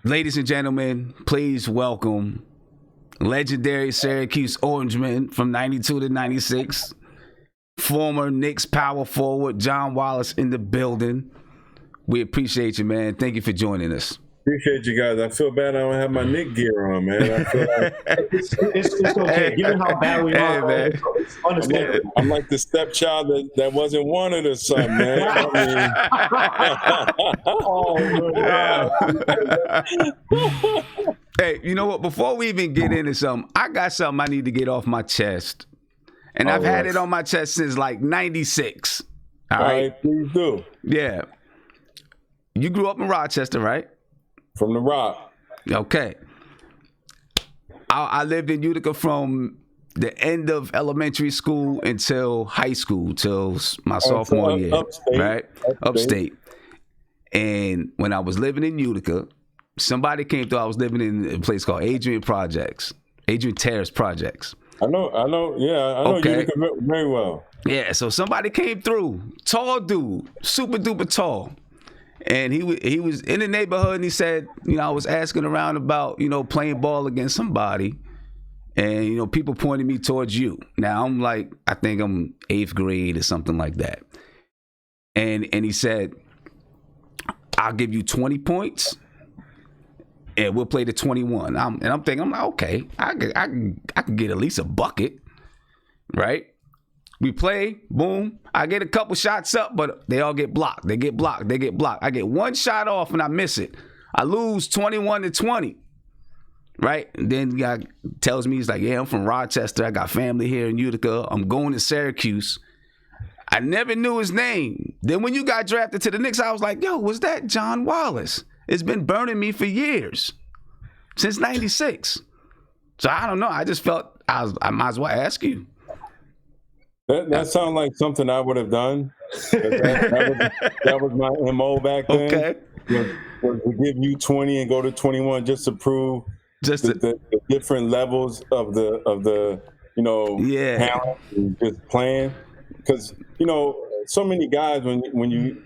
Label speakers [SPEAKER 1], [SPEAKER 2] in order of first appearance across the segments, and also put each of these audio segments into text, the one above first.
[SPEAKER 1] Ladies and gentlemen, please welcome legendary Syracuse Orangeman from 92 to 96, former Knicks power forward, John Wallace in the building. We appreciate you, man. Thank you for joining us.
[SPEAKER 2] Appreciate you guys. I feel bad I don't have my Knick gear on, man. I feel like
[SPEAKER 3] it's okay. Given how bad we are, man. It's understandable.
[SPEAKER 2] I'm like the stepchild that wasn't wanted or something, man.
[SPEAKER 1] Hey, you know what? Before we even get into something, I got something I need to get off my chest. And I've had it on my chest since like 96. All right,
[SPEAKER 2] please do.
[SPEAKER 1] Yeah. You grew up in Rochester, right?
[SPEAKER 2] From the Rock.
[SPEAKER 1] Okay. I lived in Utica from the end of elementary school until high school, till my sophomore year.
[SPEAKER 2] Upstate.
[SPEAKER 1] Right? Upstate. And when I was living in Utica, somebody came through. I was living in a place called Adrian Terrace Projects.
[SPEAKER 2] I know. Yeah, I know Utica very well.
[SPEAKER 1] Yeah, so somebody came through, tall dude, super duper tall. And he was in the neighborhood, and he said, I was asking around about, playing ball against somebody, and, people pointed me towards you. Now, I'm like, I think I'm 8th grade or something like that. And he said, I'll give you 20 points, and we'll play the 21. I'm thinking, I'm like, okay, I could get at least a bucket, right? We play, boom. I get a couple shots up, but they all get blocked. They get blocked. I get one shot off and I miss it. I lose 21-20, right? And then the guy tells me, he's like, yeah, I'm from Rochester. I got family here in Utica. I'm going to Syracuse. I never knew his name. Then when you got drafted to the Knicks, I was like, yo, was that John Wallace? It's been burning me for years, since 96. So I don't know. I just felt I might as well ask you.
[SPEAKER 2] That sounds like something I would have done. That was my MO back then.
[SPEAKER 1] Okay.
[SPEAKER 2] Was to give you 20 and go to 21 just to prove the different levels of the talent and just playing. Because so many guys when you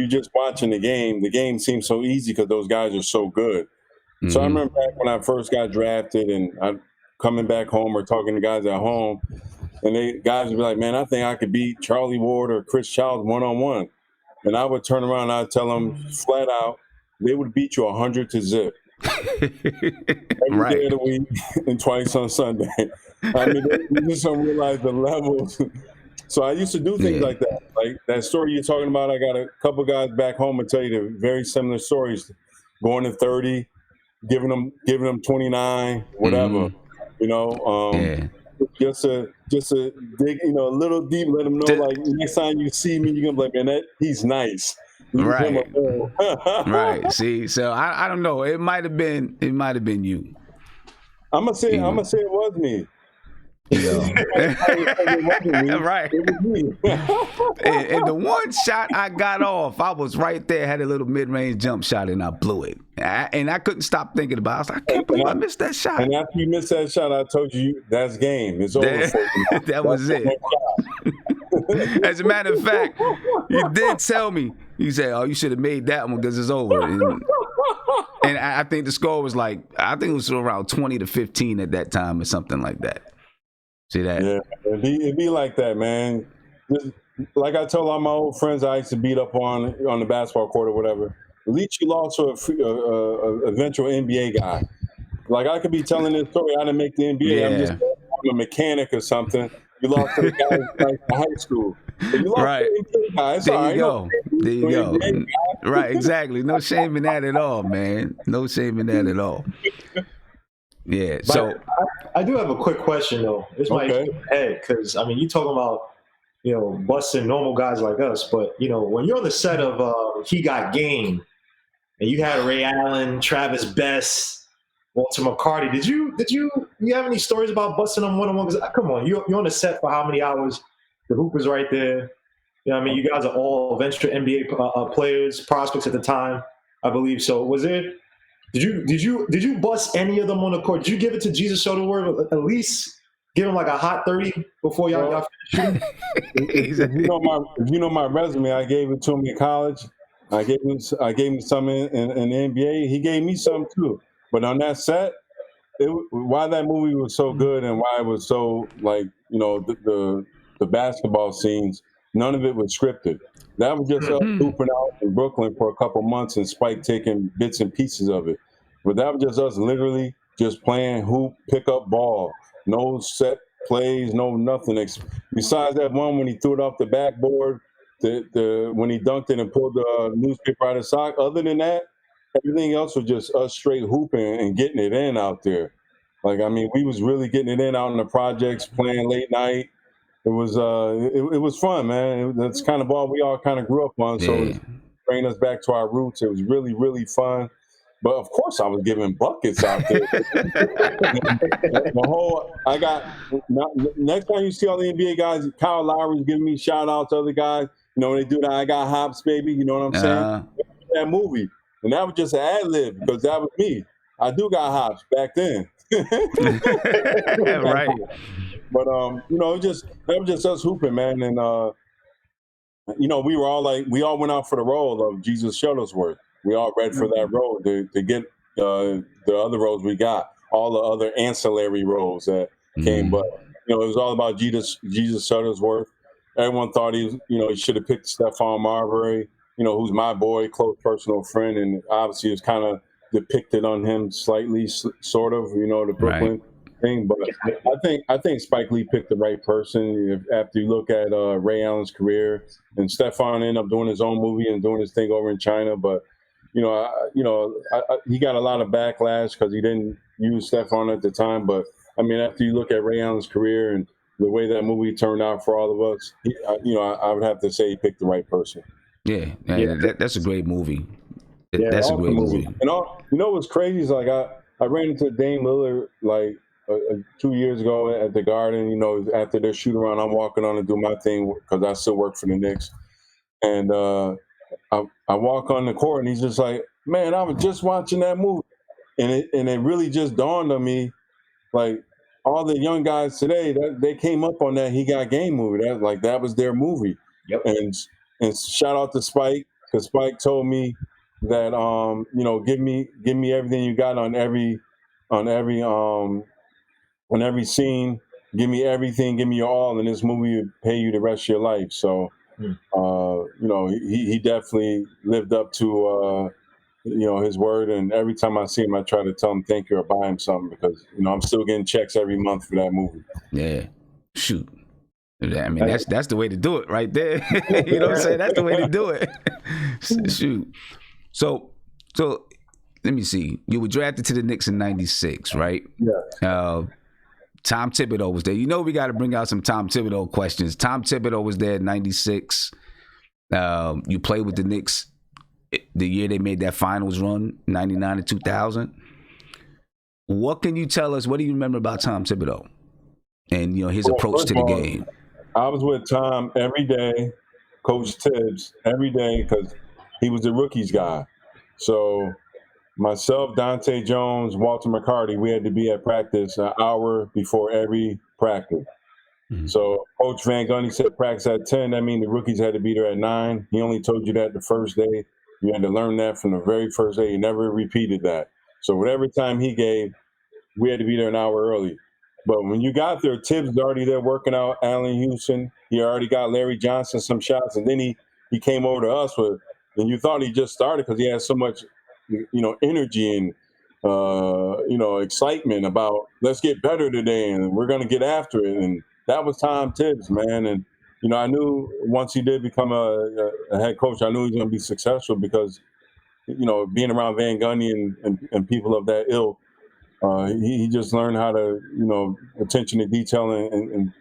[SPEAKER 2] just watching the game seems so easy because those guys are so good. Mm-hmm. So I remember back when I first got drafted and I'm coming back home or talking to guys at home. And guys would be like, man, I think I could beat Charlie Ward or Chris Childs one-on-one. And I would turn around and I'd tell them flat out, they would beat you 100-0. Every day of the week and twice on Sunday. I mean, you just don't realize the levels. So I used to do things like that. Like that story you're talking about, I got a couple guys back home and tell you the very similar stories. Going to 30, giving them 29, whatever. Just to dig, a little deep, let them know, like, next time you see me, you're going to be like, man, he's nice.
[SPEAKER 1] Right. Right. See, so I don't know. It might have been you.
[SPEAKER 2] I'm going to say it was me.
[SPEAKER 1] Right. And the one shot I got off, I was right there, had a little mid-range jump shot, and I blew it. And I couldn't stop thinking about it. I was like, I can't believe I missed that shot.
[SPEAKER 2] And after you missed that shot, I told you, that's game. It's over for you.
[SPEAKER 1] That was it. As a matter of fact, you did tell me, you said, oh, you should have made that one because it's over. And I think the score was like, I think it was around 20-15 at that time or something like that. See that?
[SPEAKER 2] Yeah, it'd be like that, man. Just, like I told all my old friends I used to beat up on the basketball court or whatever. At least you lost to a eventual NBA guy. Like I could be telling this story, I didn't make the NBA. I'm a mechanic or something. You lost to the guy in high school. But you lost to the NBA guy.
[SPEAKER 1] There you go. Right, exactly. No shame in that at all, man. No shame in that at all. Yeah, so
[SPEAKER 3] I do have a quick question though. This might head because you talking about busting normal guys like us, but when you're on the set of He Got Game, and you had Ray Allen, Travis Best, Walter McCarty, did you have any stories about busting them one-on-one? Because come on, you're on the set for how many hours? The hoop is right there. You guys are all eventual NBA players, prospects at the time, I believe. So was it? Did you bust any of them on the court? Did you give it to Jesus Shuttleworth? At least give him like a hot 30 before y'all finished shooting?
[SPEAKER 2] If you know my resume, I gave it to him in college. I gave him some in the NBA. He gave me some too. But on that set, why that movie was so good and why it was so like the basketball scenes, none of it was scripted. That was just us hooping out in Brooklyn for a couple months and Spike taking bits and pieces of it. But that was just us literally just playing hoop, pick up ball, no set plays, no nothing. Besides that one when he threw it off the backboard, when he dunked it and pulled the newspaper out of his sock. Other than that, everything else was just us straight hooping and getting it in out there. Like, I mean, we was really getting it in out in the projects, playing late night. It was fun, man. That's kind of ball we all kind of grew up on. So it bringing us back to our roots. It was really, really fun. But of course, I was giving buckets out there. Next time you see all the NBA guys, Kyle Lowry's giving me shout outs to other guys. When they do that, I got hops, baby. You know what I'm saying? That movie. And that was just an ad lib because that was me. I do got hops back then.
[SPEAKER 1] Right.
[SPEAKER 2] But that was just us hooping, man. And we all went out for the role of Jesus Shuttlesworth. We all read for that role to get the other roles we got, all the other ancillary roles that came. But it was all about Jesus Shuttlesworth. Everyone thought he should have picked Stephon Marbury, who's my boy, close personal friend, and obviously it's kind of depicted on him slightly, sort of, the Brooklyn thing. But I think Spike Lee picked the right person. After you look at Ray Allen's career, and Stephon ended up doing his own movie and doing his thing over in China, but he got a lot of backlash because he didn't use Stephon at the time. But I mean, after you look at Ray Allen's career and the way that movie turned out for all of us, I would have to say he picked the right person.
[SPEAKER 1] Yeah. That's a great movie.
[SPEAKER 2] Yeah,
[SPEAKER 1] that's a great movie.
[SPEAKER 2] And what's crazy is like I ran into Dame Lillard like 2 years ago at the Garden. After their shoot around, I'm walking on to do my thing because I still work for the Knicks. And I walk on the court and he's just like, "Man, I was just watching that movie," and it really just dawned on me, like all the young guys today that they came up on that He Got Game movie. That was their movie.
[SPEAKER 3] Yep.
[SPEAKER 2] And shout out to Spike because Spike told me that give me everything you got on every scene. Give me everything. Give me your all, and this movie will pay you the rest of your life. So. He definitely lived up to his word, and every time I see him I try to tell him thank you or buy him something because I'm still getting checks every month for that movie.
[SPEAKER 1] Yeah, shoot. I mean that's the way to do it right there. You know what I'm saying? That's the way to do it. Shoot. So let me see. You were drafted to the Knicks in '96, right?
[SPEAKER 2] Yeah.
[SPEAKER 1] Tom Thibodeau was there. We got to bring out some Tom Thibodeau questions. Tom Thibodeau was there in '96. You played with the Knicks the year they made that finals run, 99 to 2000. What can you tell us? What do you remember about Tom Thibodeau and his approach to the game?
[SPEAKER 2] I was with Tom every day, Coach Tibbs, every day because he was the rookies guy. So myself, Dante Jones, Walter McCarty, we had to be at practice an hour before every practice. Mm-hmm. So Coach Van Gundy said practice at 10. That means the rookies had to be there at 9. He only told you that the first day. You had to learn that from the very first day. He never repeated that. So whatever time he gave, we had to be there an hour early. But when you got there, Tibbs was already there working out Allen Houston. He already got Larry Johnson some shots. And then he came over to us and you thought he just started because he had so much energy and excitement about let's get better today and we're going to get after it. And that was Tom Tibbs, man. And I knew once he did become a head coach, I knew he was going to be successful because being around Van Gundy and people of that ilk, he just learned how to attention to detail and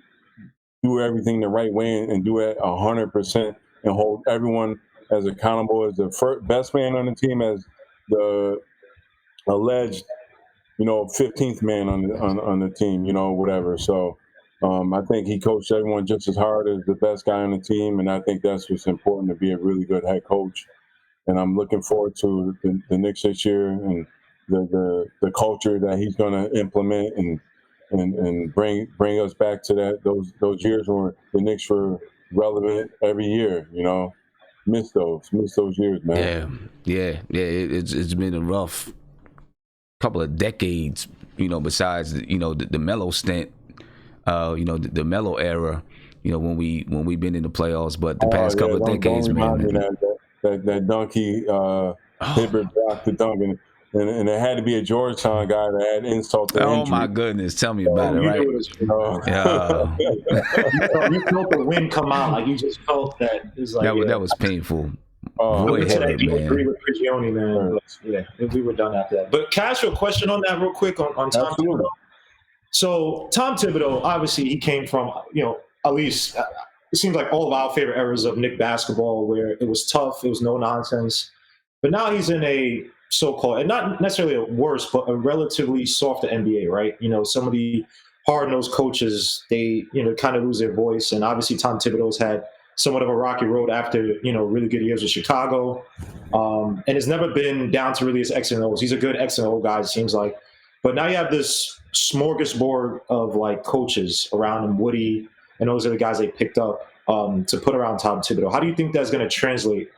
[SPEAKER 2] do everything the right way and do it 100% and hold everyone as accountable as the best man on the team, as the alleged, 15th man on the team, whatever. So I think he coached everyone just as hard as the best guy on the team, and I think that's what's important to be a really good head coach. And I'm looking forward to the Knicks this year and the culture that he's going to implement and bring us back to those years where the Knicks were relevant every year, miss those years, man.
[SPEAKER 1] Yeah. It's been a rough couple of decades, besides the Melo stint, the Melo era, when we been in the playoffs. But the past couple of decades, man.
[SPEAKER 2] That donkey Hibbert blocked the dunk, and it had to be a Georgetown guy that had insult to injury.
[SPEAKER 1] Oh my goodness, tell me about it, right?
[SPEAKER 3] You felt the wind come out, like you just felt that. It was like
[SPEAKER 1] that was painful.
[SPEAKER 3] We agree with Prigioni, man. But, yeah, we were done after that. But can I ask you a question on that real quick on Tom Thibodeau? So Tom Thibodeau, obviously, he came from at least it seems like all of our favorite eras of Knick basketball, where it was tough, it was no nonsense. But now he's in a so-called, and not necessarily a worse, but a relatively softer NBA, right? Some of the hard-nosed coaches, they kind of lose their voice, and obviously Tom Thibodeau's had somewhat of a rocky road after really good years with Chicago, and it's never been down to really his X and O's. He's a good X and O guy, it seems like, but now you have this smorgasbord of like coaches around him, Woody, and those are the guys they picked up to put around Tom Thibodeau. How do you think that's going to translate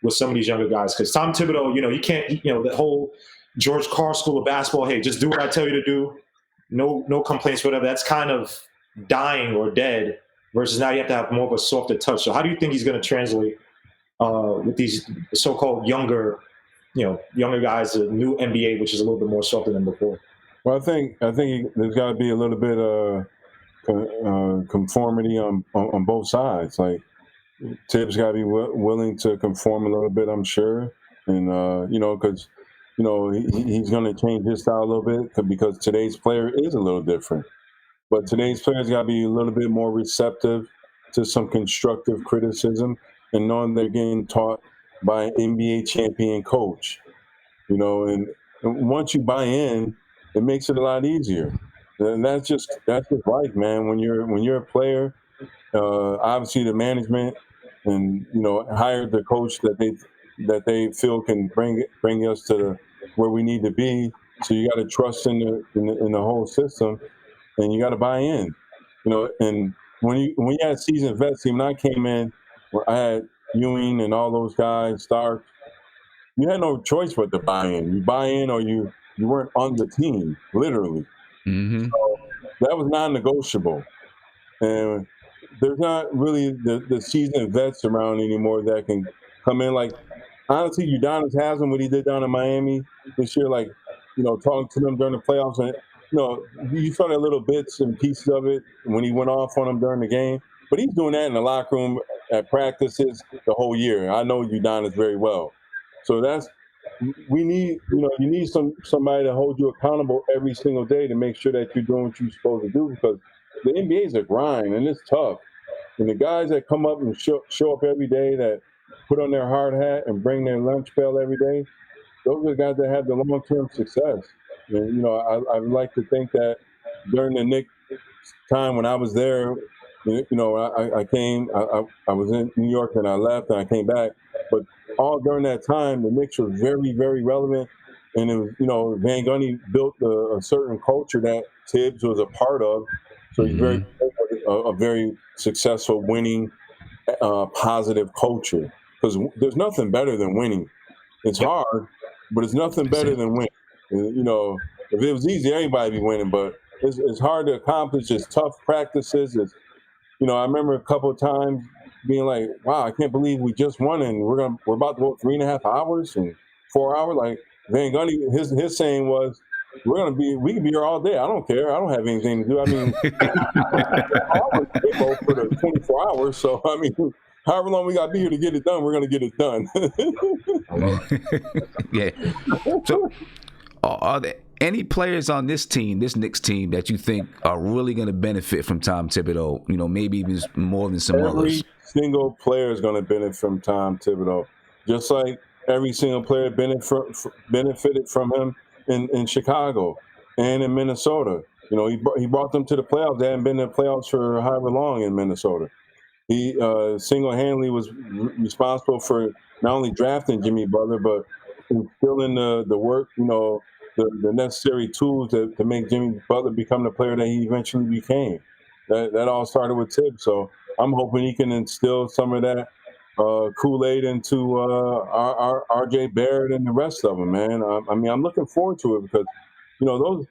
[SPEAKER 3] with some of these younger guys? Because Tom Thibodeau, you can't, the whole George Carl school of basketball, hey, just do what I tell you to do. No complaints, whatever. That's kind of dying or dead, versus now you have to have more of a softer touch. So how do you think he's going to translate with these so-called younger guys, the new NBA, which is a little bit more softer than before?
[SPEAKER 2] Well, I think there's got to be a little bit of conformity on both sides. Like Tibbs got to be willing to conform a little bit, I'm sure, and because he's going to change his style a little bit because today's player is a little different. But today's players got to be a little bit more receptive to some constructive criticism and knowing they're getting taught by an NBA champion coach. And once you buy in, it makes it a lot easier. And that's just life, man. When you're a player, obviously the management and hired the coach that they feel can bring us to where we need to be. So you got to trust in the whole system, and you got to buy in. And when you had a seasoned vet team, when I came in, where I had Ewing and all those guys, Stark, you had no choice but to buy in. You buy in, or you weren't on the team, literally.
[SPEAKER 1] Mm-hmm.
[SPEAKER 2] So that was non-negotiable. And there's not really the seasoned vets around anymore that can come in. Like, honestly, Udonis Haslam, what he did down in Miami this year, like, talking to them during the playoffs, and you saw the little bits and pieces of it when he went off on them during the game. But he's doing that in the locker room at practices the whole year. I know Udonis very well. So we need, you need somebody to hold you accountable every single day to make sure that you're doing what you're supposed to do, because the NBA is a grind and it's tough. And the guys that come up and show up every day, that put on their hard hat and bring their lunch pail every day, those are the guys that have the long-term success. And, I like to think that during the Knick time when I was there, I came, I was in New York and I left and I came back. But all during that time, the Knicks were very, very relevant. And it was, Van Gundy built a certain culture that Tibbs was a part of. So he's a very successful, winning, positive culture. Because there's nothing better than winning. It's hard, but it's nothing better than winning. If it was easy, everybody would be winning. But it's hard to accomplish. It's tough practices. I remember a couple of times being like, wow, I can't believe we just won and we're about to go 3.5 hours and 4 hours. Like Van Gundy, his saying was, we can be here all day. I don't care. I don't have anything to do. I mean, for the 24 hours. So, I mean, however long we got to be here to get it done, we're going to get it done.
[SPEAKER 1] Yeah. So, are there any players on this Knicks team that you think are really going to benefit from Tom Thibodeau? Maybe even more than some others.
[SPEAKER 2] Every single player is going to benefit from Tom Thibodeau, just like every single player benefited from him in Chicago and in Minnesota. He brought them to the playoffs. They hadn't been in the playoffs for however long in Minnesota. He single-handedly was responsible for not only drafting Jimmy Butler, but instilling the work, the necessary tools to make Jimmy Butler become the player that he eventually became. That all started with Tibbs. So I'm hoping he can instill some of that Kool-Aid into R.J. Barrett and the rest of them, man. I mean, I'm looking forward to it because, those.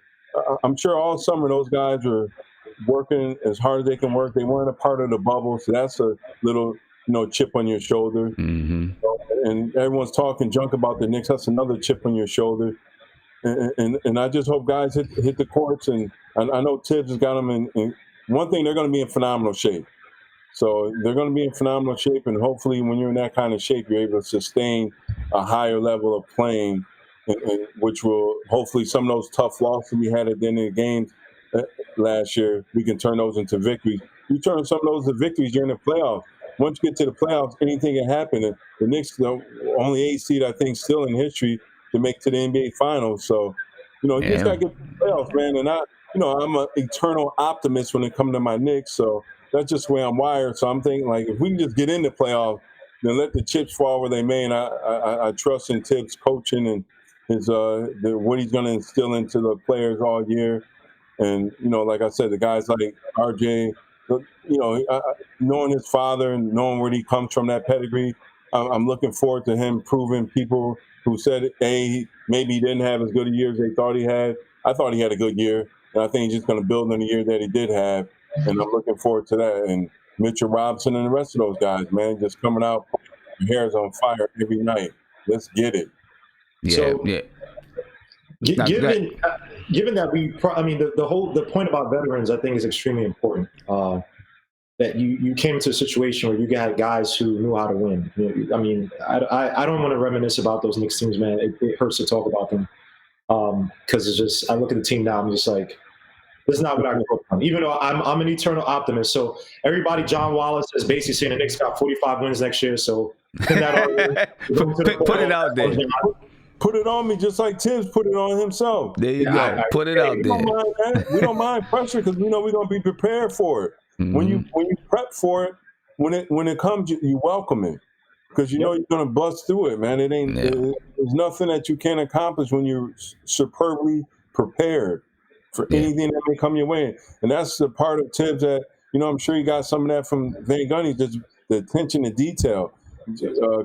[SPEAKER 2] I'm sure all summer those guys are working as hard as they can work. They weren't a part of the bubble, so that's a little, chip on your shoulder.
[SPEAKER 1] Mm-hmm.
[SPEAKER 2] And everyone's talking junk about the Knicks. That's another chip on your shoulder. And I just hope guys hit the courts. And I know Tibbs has got them in one thing, they're going to be in phenomenal shape. So they're going to be in phenomenal shape, and hopefully when you're in that kind of shape, you're able to sustain a higher level of playing, and which will hopefully some of those tough losses we had at the end of the game last year, we can turn those into victories. You turn some of those to victories during the playoffs. Once you get to the playoffs, anything can happen. And the Knicks, the only 8 seed, I think, still in history to make to the NBA Finals. So, you just got to get to the playoffs, man. And I'm an eternal optimist when it comes to my Knicks. So that's just the way I'm wired. So I'm thinking, like, if we can just get in the playoffs, then let the chips fall where they may. And I trust in Tibbs' coaching and his what he's going to instill into the players all year. And, like I said, the guys like RJ, knowing his father and knowing where he comes from, that pedigree, I'm looking forward to him proving people who said, maybe he didn't have as good a year as they thought he had. I thought he had a good year, and I think he's just going to build on the year that he did have, and I'm looking forward to that. And Mitchell Robinson and the rest of those guys, man, just coming out, their hair's on fire every night. Let's get it.
[SPEAKER 1] Yeah,
[SPEAKER 3] so,
[SPEAKER 1] yeah.
[SPEAKER 3] Given that the point about veterans, I think, is extremely important. That you came to a situation where you had guys who knew how to win. I mean, I don't want to reminisce about those Knicks teams, man. It hurts to talk about them because it's just, I look at the team now, I'm just like, this is not what I grew up on. Even though I'm an eternal optimist. So everybody, John Wallace is basically saying the Knicks got 45 wins next year. So put it
[SPEAKER 1] out there.
[SPEAKER 2] Put it on me just like Tibbs put it on himself.
[SPEAKER 1] There you go. Put it out there.
[SPEAKER 2] We don't mind pressure because we know we're going to be prepared for it. Mm-hmm. When you prep for it, when it comes, you welcome it because you know you're going to bust through it, man. There's nothing that you can't accomplish when you're superbly prepared for anything that may come your way. And that's the part of Tibbs that, I'm sure you got some of that from Van Gundy, just the attention to detail.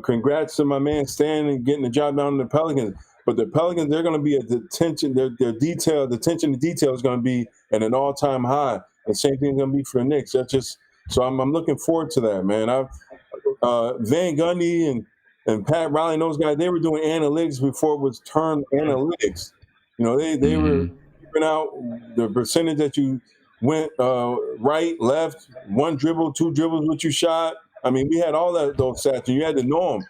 [SPEAKER 2] Congrats to my man Stan and getting the job done on the Pelicans. But the Pelicans, they're going to be the attention to detail is going to be at an all-time high. The same thing is going to be for the Knicks. That's just so I'm looking forward to that, man. Van Gundy and Pat Riley and those guys, they were doing analytics before it was termed analytics. They were figuring out the percentage that you went right, left, 1 dribble, 2 dribbles, what you shot. I mean, we had all those stats, and you had to know them,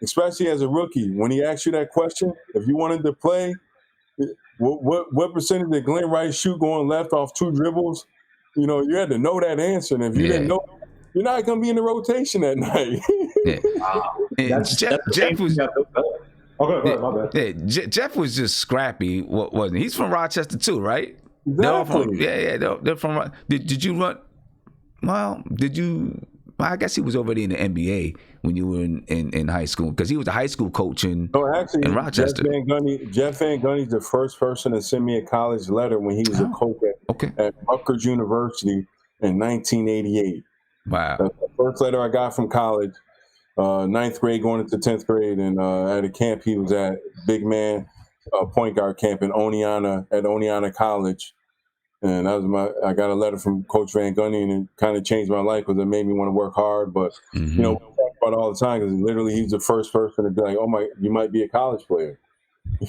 [SPEAKER 2] especially as a rookie. When he asked you that question, if you wanted to play, what percentage did Glenn Rice shoot going left off 2 dribbles? You had to know that answer, and if you didn't know, you're not going to be in the rotation that night.
[SPEAKER 1] Jeff was.
[SPEAKER 3] Okay, my bad.
[SPEAKER 1] Yeah, Jeff was just scrappy, wasn't he? He's from Rochester too, right?
[SPEAKER 2] Exactly.
[SPEAKER 1] They're from. Did you run? Well, did you? I guess he was already in the NBA when you were in high school because he was a high school coach in Rochester.
[SPEAKER 2] Jeff Van Gundy's the first person to send me a college letter when he was a coach at Rutgers University in 1988.
[SPEAKER 1] Wow.
[SPEAKER 2] That's the first letter I got from college, 9th grade going into 10th grade, and at a camp he was at, big man point guard camp in Oneonta College. And I got a letter from Coach Van Gundy, and it kind of changed my life because it made me want to work hard. But, we talk about it all the time because literally he's the first person to be like, oh, you might be a college player.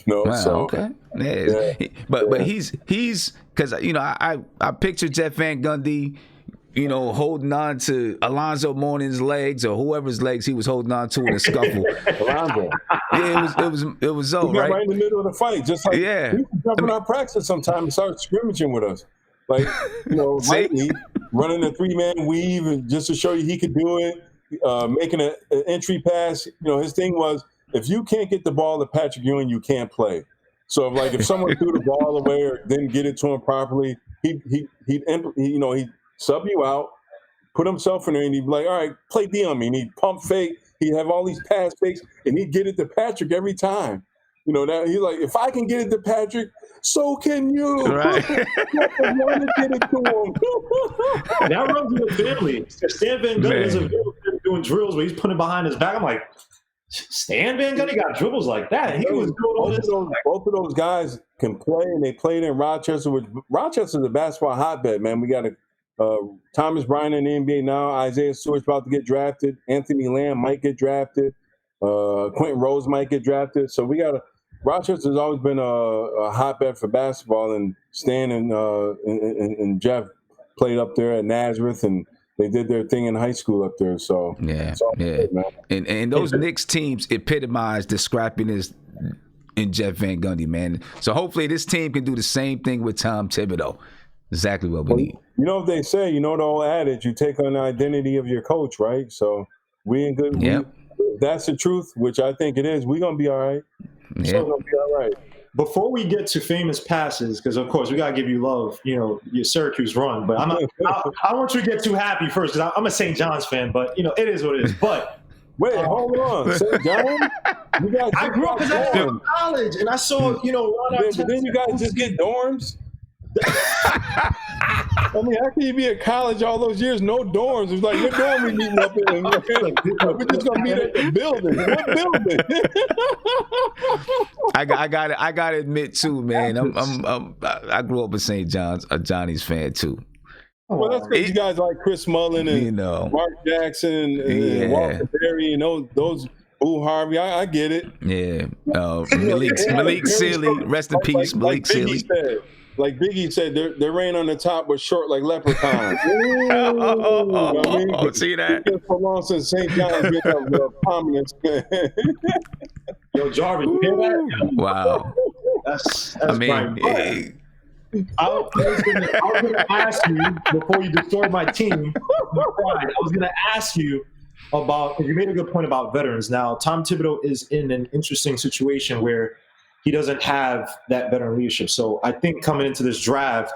[SPEAKER 1] Wow,
[SPEAKER 2] so.
[SPEAKER 1] Okay. Yeah. But he's because, I picture Jeff Van Gundy, holding on to Alonzo Mourning's legs or whoever's legs he was holding on to in a scuffle.
[SPEAKER 2] Alonzo.
[SPEAKER 1] Yeah, it was so right?
[SPEAKER 2] Right in the middle of the fight, just like he was jumping out practice sometimes and started scrimmaging with us. Like, lightly running a 3-man weave and just to show you he could do it, making an entry pass. His thing was, if you can't get the ball to Patrick Ewing, you can't play. So if someone threw the ball away or didn't get it to him properly, he'd sub you out, put himself in there, and he'd be like, all right, play D on me. And he'd pump fake. He'd have all these pass fakes, and he'd get it to Patrick every time. That he's like, if I can get it to Patrick, so can you.
[SPEAKER 1] Right.
[SPEAKER 2] I want to get it to him.
[SPEAKER 3] That runs in the family. Stan Van Gundy is a very doing drills where he's putting it behind his back. I'm like, Stan Van Gundy got dribbles like that. He was doing all this.
[SPEAKER 2] Both of those guys can play, and they played in Rochester. Which Rochester's a basketball hotbed, man. We got Thomas Bryant in the NBA now. Isaiah Stewart's about to get drafted. Anthony Lamb might get drafted. Quentin Rose might get drafted. So we got Rochester's always been a hotbed for basketball, and Stan and Jeff played up there at Nazareth, and they did their thing in high school up there. So good, man.
[SPEAKER 1] And those Knicks teams epitomize the scrappiness in Jeff Van Gundy, man. So hopefully this team can do the same thing with Tom Thibodeau. Exactly what we need.
[SPEAKER 2] You know what they say, the old adage, you take on the identity of your coach, right? So we in good.
[SPEAKER 1] Yep.
[SPEAKER 2] That's the truth, which I think it is. We're going to be all right.
[SPEAKER 1] Yeah.
[SPEAKER 2] So going to be all right.
[SPEAKER 3] Before we get to famous passes, because of course we gotta give you love, your Syracuse run. But I want you to get too happy first, because I'm a St. John's fan. But it is what it is. But
[SPEAKER 2] wait, hold on, St. John.
[SPEAKER 3] I grew up in college, and I saw
[SPEAKER 2] but then you guys just get dorms. I mean, how can you be at college all those years, no dorms? It's like, what dorm we meeting up in? We're just gonna meet at the building. What building?
[SPEAKER 1] I gotta admit too, man. I grew up in St. John's, a Johnny's fan too.
[SPEAKER 2] Well, that's because you guys like Chris Mullin and Mark Jackson and Walter Berry and those Boo Harvey. I get it.
[SPEAKER 1] Yeah, Malik Sealy, rest in peace, Malik Sealy.
[SPEAKER 2] Like Biggie said, their reign on the top was short like leprechauns.
[SPEAKER 1] See that?
[SPEAKER 2] It's been so long since St. John's been of prominence.
[SPEAKER 3] Yo, Jarvis, you hear that?
[SPEAKER 1] Wow.
[SPEAKER 3] That's I was going to ask you, before you destroyed my team, I was going to ask you about, because you made a good point about veterans. Now, Tom Thibodeau is in an interesting situation where he doesn't have that veteran leadership. So I think coming into this draft,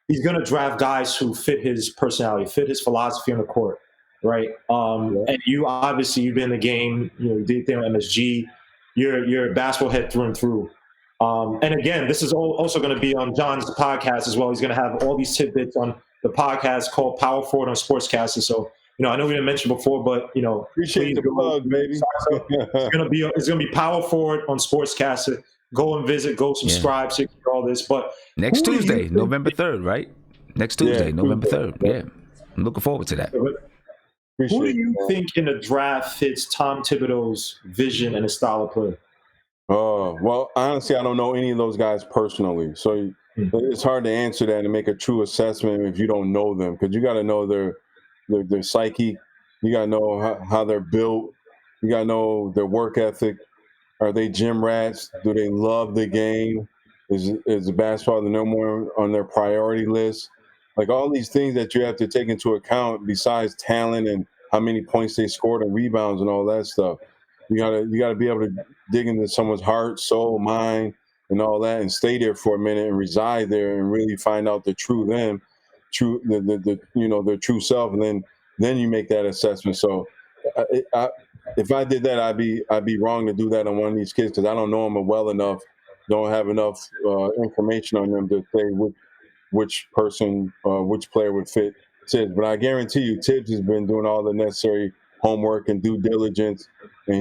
[SPEAKER 3] he's going to draft guys who fit his personality, fit his philosophy on the court, right? And you obviously, you've been in the game, you did things on MSG. You're a basketball head through and through. And again, this is also going to be on John's podcast as well. He's going to have all these tidbits on the podcast called Power Forward on Sportscaster. So, I know we didn't mention before, but
[SPEAKER 2] appreciate the plug, baby.
[SPEAKER 3] It's going to be Power Forward on Sportscaster. Go and visit, go subscribe, so you can hear all this. But
[SPEAKER 1] next Tuesday, November 3rd, right? Next Tuesday, November 3rd. Yeah. I'm looking forward to that.
[SPEAKER 3] Who do you think in the draft fits Tom Thibodeau's vision and his style of play?
[SPEAKER 2] Well, honestly, I don't know any of those guys personally. So it's hard to answer that and make a true assessment if you don't know them, because you got to know their psyche. You got to know how they're built. You got to know their work ethic. Are they gym rats? Do they love the game? Is the basketball no more on their priority list? Like all these things that you have to take into account besides talent and how many points they scored and rebounds and all that stuff. You gotta be able to dig into someone's heart, soul, mind, and all that, and stay there for a minute and reside there and really find out the true them, their true self, and then you make that assessment. So if I did that, I'd be wrong to do that on one of these kids, because I don't know them well enough, don't have enough information on them to say which player would fit Tibbs. But I guarantee you, Tibbs has been doing all the necessary homework and due diligence, and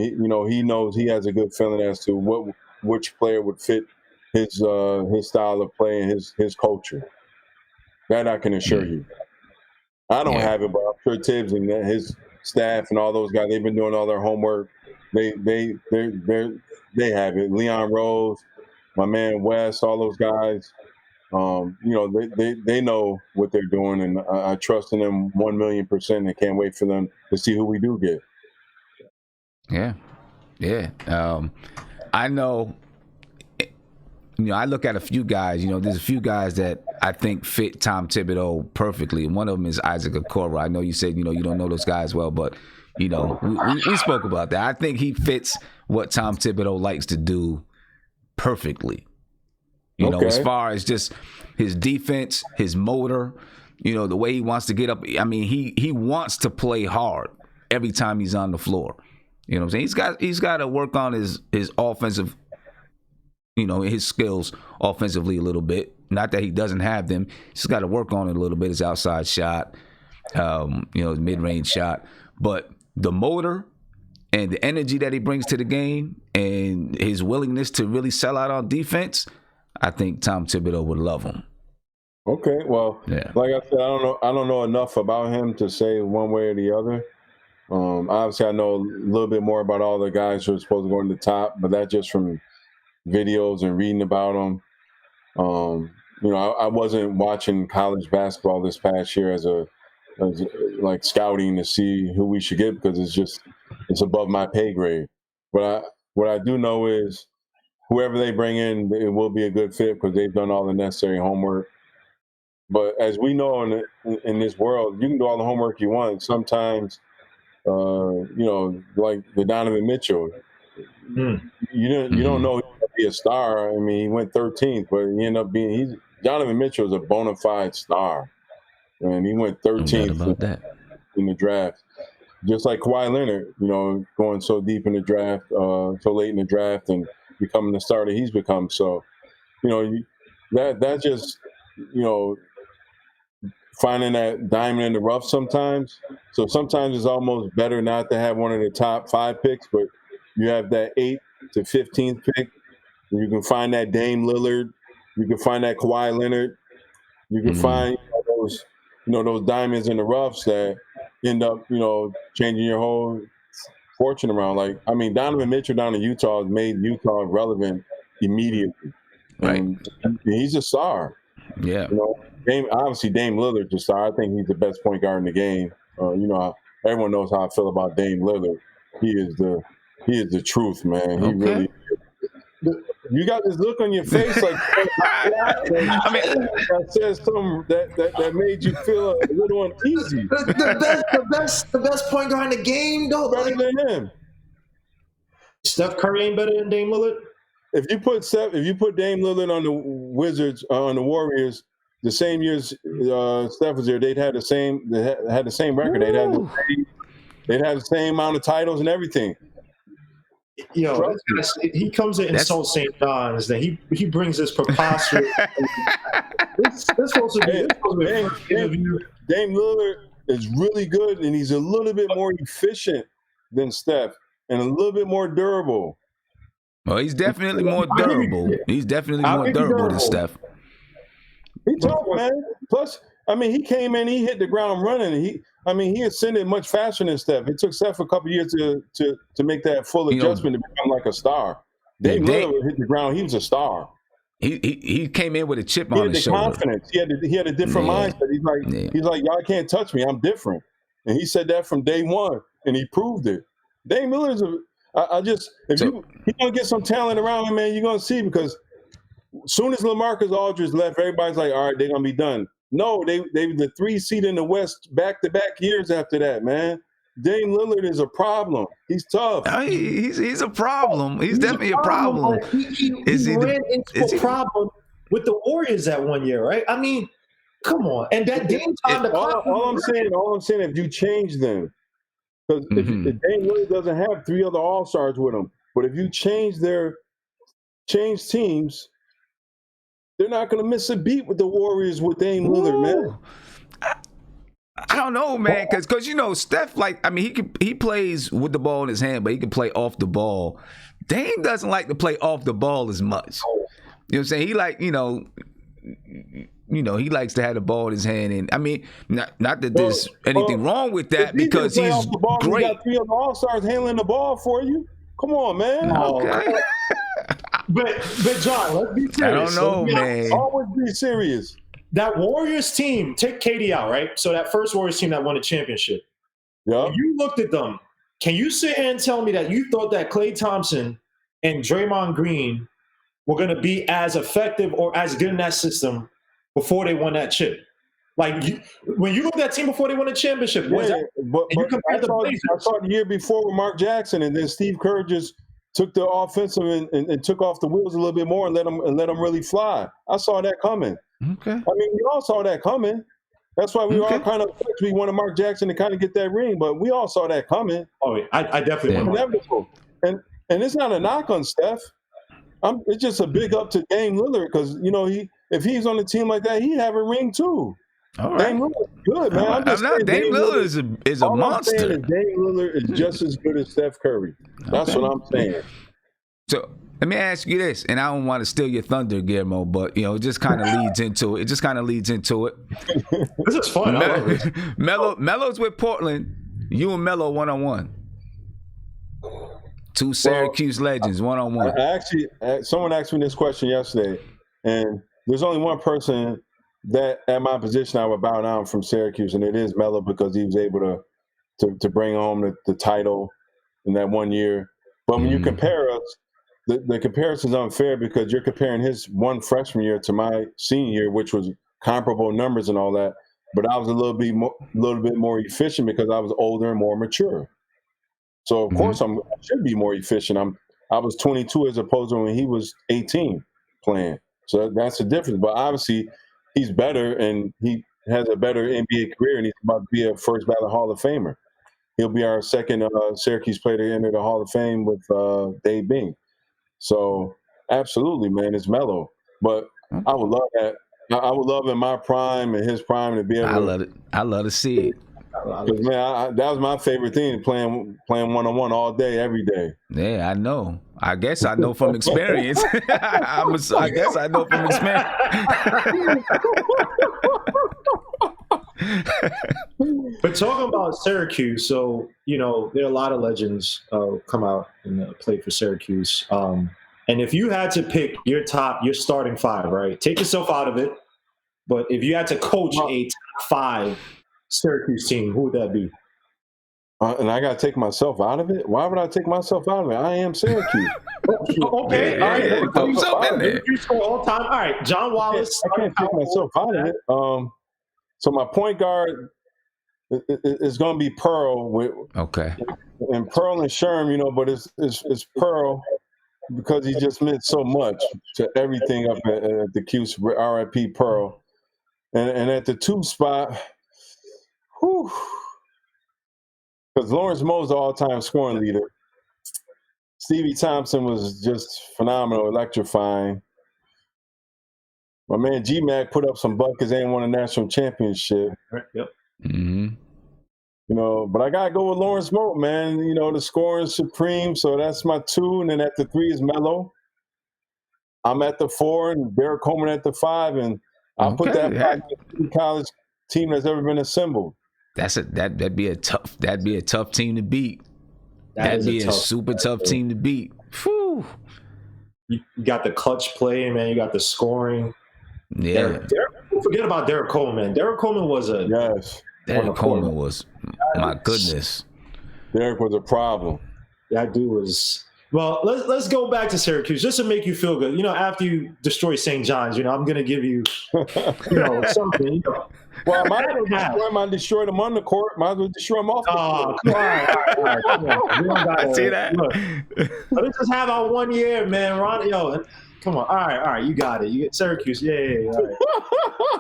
[SPEAKER 2] he knows, he has a good feeling as to which player would fit his style of play and his culture. That I can assure you. I don't have it, but I'm sure Tibbs and his staff and all those guys, they've been doing all their homework. They have it. Leon Rose, my man West, all those guys. They know what they're doing, and I trust in them 1,000,000%, and can't wait for them to see who we do get.
[SPEAKER 1] Yeah. I know. I look at a few guys. There's a few guys that I think fit Tom Thibodeau perfectly. One of them is Isaac Okoro. I know you said you don't know those guys well, but we spoke about that. I think he fits what Tom Thibodeau likes to do perfectly. As far as just his defense, his motor, the way he wants to get up. I mean, he wants to play hard every time he's on the floor. You know what I'm saying? He's got to work on his offensive, his skills offensively a little bit. Not that he doesn't have them. He's got to work on it a little bit. His outside shot, his mid-range shot. But the motor and the energy that he brings to the game and his willingness to really sell out on defense, I think Tom Thibodeau would love him.
[SPEAKER 2] Okay, well,
[SPEAKER 1] Yeah.
[SPEAKER 2] like I said, I don't know enough about him to say one way or the other. Obviously, I know a little bit more about all the guys who are supposed to go in the top, but that's just from videos and reading about them. I wasn't watching college basketball this past year as like scouting to see who we should get because it's above my pay grade. But what I do know is whoever they bring in, it will be a good fit because they've done all the necessary homework. But as we know in this world, you can do all the homework you want. Sometimes, like the Donovan Mitchell, you don't know he's going to be a star. I mean, he went 13th, but he ended up being Donovan Mitchell is a bona fide star, and he went 13th in the draft. Just like Kawhi Leonard, going so deep in the draft, so late in the draft, and becoming the starter he's become. So, that just, finding that diamond in the rough sometimes. So sometimes it's almost better not to have one of the top 5 picks, but you have that 8th to 15th pick. You can find that Dame Lillard. You can find that Kawhi Leonard. You can find those diamonds in the roughs that end up, changing your whole fortune around. Like, I mean, Donovan Mitchell down in Utah has made Utah relevant immediately.
[SPEAKER 1] Right.
[SPEAKER 2] And he's a star.
[SPEAKER 1] Yeah.
[SPEAKER 2] Dame Lillard's a star. I think he's the best point guard in the game. Everyone knows how I feel about Dame Lillard. He is the truth, man. He really. You got this look on your face, like I mean, that says something that made you feel a little uneasy.
[SPEAKER 3] The best point guard in the game, though.
[SPEAKER 2] Better than him.
[SPEAKER 3] Steph Curry ain't better than Dame Lillard.
[SPEAKER 2] If you put Dame Lillard on the Wizards, on the Warriors, the same years Steph was there, they'd had the same record. They'd had the same amount of titles and everything.
[SPEAKER 3] He comes in and insults St. John's. That he brings this preposterous. This supposed to be
[SPEAKER 2] Dame Lillard is really good, and he's a little bit more efficient than Steph, and a little bit more durable.
[SPEAKER 1] Well, he's definitely more durable. He's definitely more durable than Steph.
[SPEAKER 2] He's tough, man. Plus, I mean, he came in, he hit the ground running. He ascended much faster than Steph. It took Steph a couple years to make that full adjustment to become like a star. Dame Lillard hit the ground. He was a star.
[SPEAKER 1] He came in with a chip on his shoulder.
[SPEAKER 2] He had the confidence. He had a different mindset. He's like, y'all can't touch me. I'm different. And he said that from day one, and he proved it. Dame Lillard is he's gonna get some talent around him, man. You're gonna see, because as soon as LaMarcus Aldridge left, everybody's like, all right, they're gonna be done. No, they were the 3 seed in the West back-to-back years after that, man. Dame Lillard is a problem. He's tough.
[SPEAKER 1] He's a problem. He's definitely a problem.
[SPEAKER 3] He ran into a problem with the Warriors that one year, right? I mean, come on. And that Dame time to
[SPEAKER 2] all I'm saying, if you change them, because if Dame Lillard doesn't have 3 other All-Stars with him, but if you change teams, they're not going to miss a beat with the Warriors with Dame Lillard, man.
[SPEAKER 1] I don't know, man, because Steph, he plays with the ball in his hand, but he can play off the ball. Dame doesn't like to play off the ball as much. You know what I'm saying? He likes to have the ball in his hand, and I mean, not that there's anything wrong with that, because he's great.
[SPEAKER 2] You got 3 other All-Stars handling the ball for you. Come on, man.
[SPEAKER 1] Okay.
[SPEAKER 3] But John, let's be serious.
[SPEAKER 1] I don't know, man.
[SPEAKER 2] Always be serious.
[SPEAKER 3] That Warriors team, take KD out, right? So that first Warriors team that won the championship.
[SPEAKER 2] Yeah.
[SPEAKER 3] When you looked at them, can you sit here and tell me that you thought that Klay Thompson and Draymond Green were going to be as effective or as good in that system before they won that chip? When you looked at that team before they won the championship,
[SPEAKER 2] I saw the year before with Mark Jackson, and then Steve Kerr just took the offensive and took off the wheels a little bit more and let them really fly. I saw that coming.
[SPEAKER 1] Okay.
[SPEAKER 2] I mean, we all saw that coming. That's why we were all kind of we wanted Mark Jackson to kind of get that ring, but we all saw that coming.
[SPEAKER 3] Oh, yeah. I definitely
[SPEAKER 2] inevitable. And it's not a knock on Steph. It's just a big up to Dame Lillard, because if he's on the team like that, he'd have a ring too.
[SPEAKER 1] All right.
[SPEAKER 2] Dame Lillard is good, man. I'm just saying
[SPEAKER 1] Dame Lillard is a
[SPEAKER 2] all
[SPEAKER 1] monster.
[SPEAKER 2] I'm saying is Dame Lillard is just as good as Steph Curry. That's what I'm saying.
[SPEAKER 1] So let me ask you this, and I don't want to steal your thunder, Guillermo, but it just kind of leads into it.
[SPEAKER 3] This is fun. I love it.
[SPEAKER 1] Melo's with Portland. You and Melo 1-on-1. Two Syracuse legends 1-on-1.
[SPEAKER 2] Actually, someone asked me this question yesterday, and there's only one person that at my position I would bow down from Syracuse, and it is Melo, because he was able to bring home the title in that 1 year. But when you compare us, the comparison is unfair, because you're comparing his one freshman year to my senior year, which was comparable numbers and all that. But I was a little bit more efficient because I was older and more mature. So of course I should be more efficient. I was 22 as opposed to when he was 18 playing. So that's the difference. But obviously he's better, and he has a better NBA career, and he's about to be a first ballot Hall of Famer. He'll be our second Syracuse player to enter the Hall of Fame with Dave Bing. So absolutely, man, it's Melo. But I would love that. I would love in my prime and his prime to be able.
[SPEAKER 1] I love to see it.
[SPEAKER 2] Because man, that was my favorite thing, playing 1-on-1 all day, every day.
[SPEAKER 1] Yeah, I know. I guess I know from experience. I guess I know from experience.
[SPEAKER 3] But talking about Syracuse, so there are a lot of legends come out and play for Syracuse. And if you had to pick your starting five, right? Take yourself out of it. But if you had to coach a top five Syracuse team, who would that be?
[SPEAKER 2] And I got to take myself out of it? Why would I take myself out of it? I am Syracuse.
[SPEAKER 3] Okay, all right. Put yourself in there. You score all time. All right, John Wallace.
[SPEAKER 2] I can't take myself out of it. So my point guard is going to be Pearl. And Pearl and Sherm, but it's Pearl because he just meant so much to everything up at the Cuse. R.I.P. Pearl. And at the 2 spot, because Lawrence Moe's the all-time scoring leader. Stevie Thompson was just phenomenal, electrifying. My man G-Mac put up some buckets and won a national championship.
[SPEAKER 3] Yep.
[SPEAKER 1] Mm-hmm.
[SPEAKER 2] But I gotta go with Lawrence Moe, man. The scoring supreme, so that's my 2. And then at the 3 is Melo. I'm at the 4, and Derek Coleman at the 5, and I'll put that college team that's ever been assembled.
[SPEAKER 1] That'd be a tough team to beat. That'd be a super tough team to beat. Whew.
[SPEAKER 3] You got the clutch play, man. You got the scoring.
[SPEAKER 1] Yeah.
[SPEAKER 3] Forget about Derek Coleman. Derek Coleman was
[SPEAKER 1] Derek Coleman was, my goodness.
[SPEAKER 2] Derek was a problem.
[SPEAKER 3] That dude was. Well, let's go back to Syracuse just to make you feel good. After you destroy St. John's, I'm going to give you, something.
[SPEAKER 2] Well, I might as well destroy him. I destroyed him on the court. Might as well destroy him off the court.
[SPEAKER 3] All right. Come on. We don't gotta,
[SPEAKER 1] see that?
[SPEAKER 3] Look, let's just have our 1 year, man. Ron, come on. All right. You got it. You get Syracuse. Yeah. All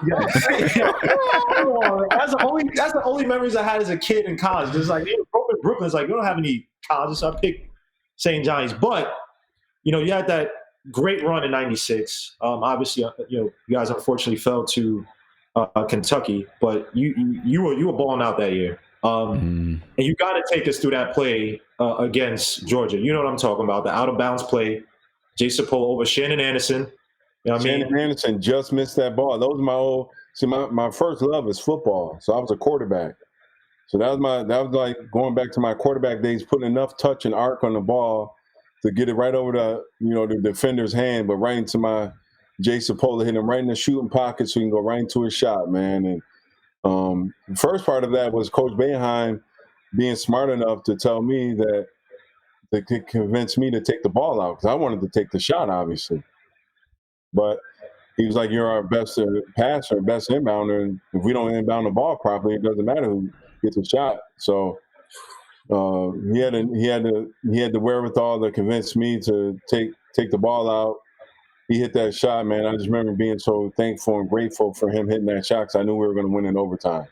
[SPEAKER 3] right. Come on. That's the only memories I had as a kid in college. Just like Brooklyn's like, you don't have any colleges, so I picked St. John's. But, you had that great run in '96. Obviously, you guys unfortunately fell to Kentucky, but you were balling out that year. And you got to take us through that play against Georgia. You know what I'm talking about, the out-of-bounds play. Jay Sepul over Shannon Anderson. You know what I mean?
[SPEAKER 2] Shannon Anderson just missed that ball. Those are my first love is football. So I was a quarterback. So that was like going back to my quarterback days, putting enough touch and arc on the ball to get it right over the defender's hand, but right into my Jay Sepul, hit him right in the shooting pocket so he can go right into his shot, man. And the first part of that was Coach Boeheim being smart enough to tell me that they could convince me to take the ball out because I wanted to take the shot, obviously. But he was like, "You're our best passer, best inbounder, and if we don't inbound the ball properly, it doesn't matter who gets a shot." So he had the wherewithal to convince me to take the ball out. He hit that shot, man. I just remember being so thankful and grateful for him hitting that shot because I knew we were going to win in overtime.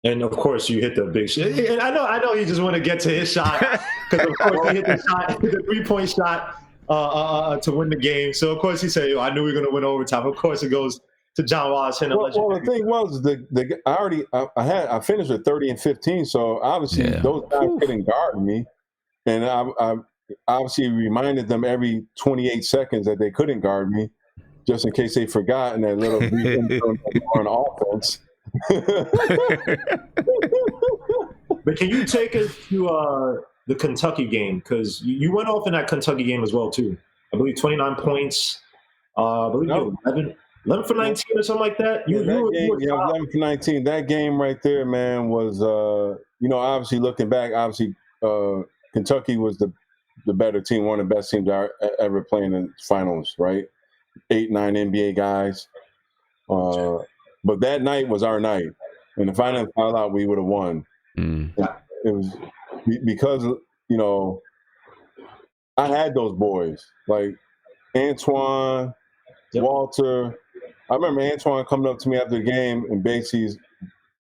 [SPEAKER 3] And of course, you hit the big shot. And I know he just want to get to his shot because of course he hit the 3-point shot to win the game. So of course he said, "I knew we were going to win overtime." Of course it goes to John Wallace and
[SPEAKER 2] well, the thing was I finished with 30 and 15, so obviously those guys couldn't guard me, and I obviously reminded them every 28 seconds that they couldn't guard me, just in case they forgot in that little brief on offense.
[SPEAKER 3] But can you take us to the Kentucky game? Because you went off in that Kentucky game as well, too. I believe 29 points. I believe 11 for 19 or something like that.
[SPEAKER 2] 11 for 19. That game right there, man, was, obviously looking back, Kentucky was the better team, one of the best teams I ever played in the finals, right? 8, 9 NBA guys. But that night was our night. And if I didn't foul out, we would have won. It was because, I had those boys like Antoine, Walter. I remember Antoine coming up to me after the game and basically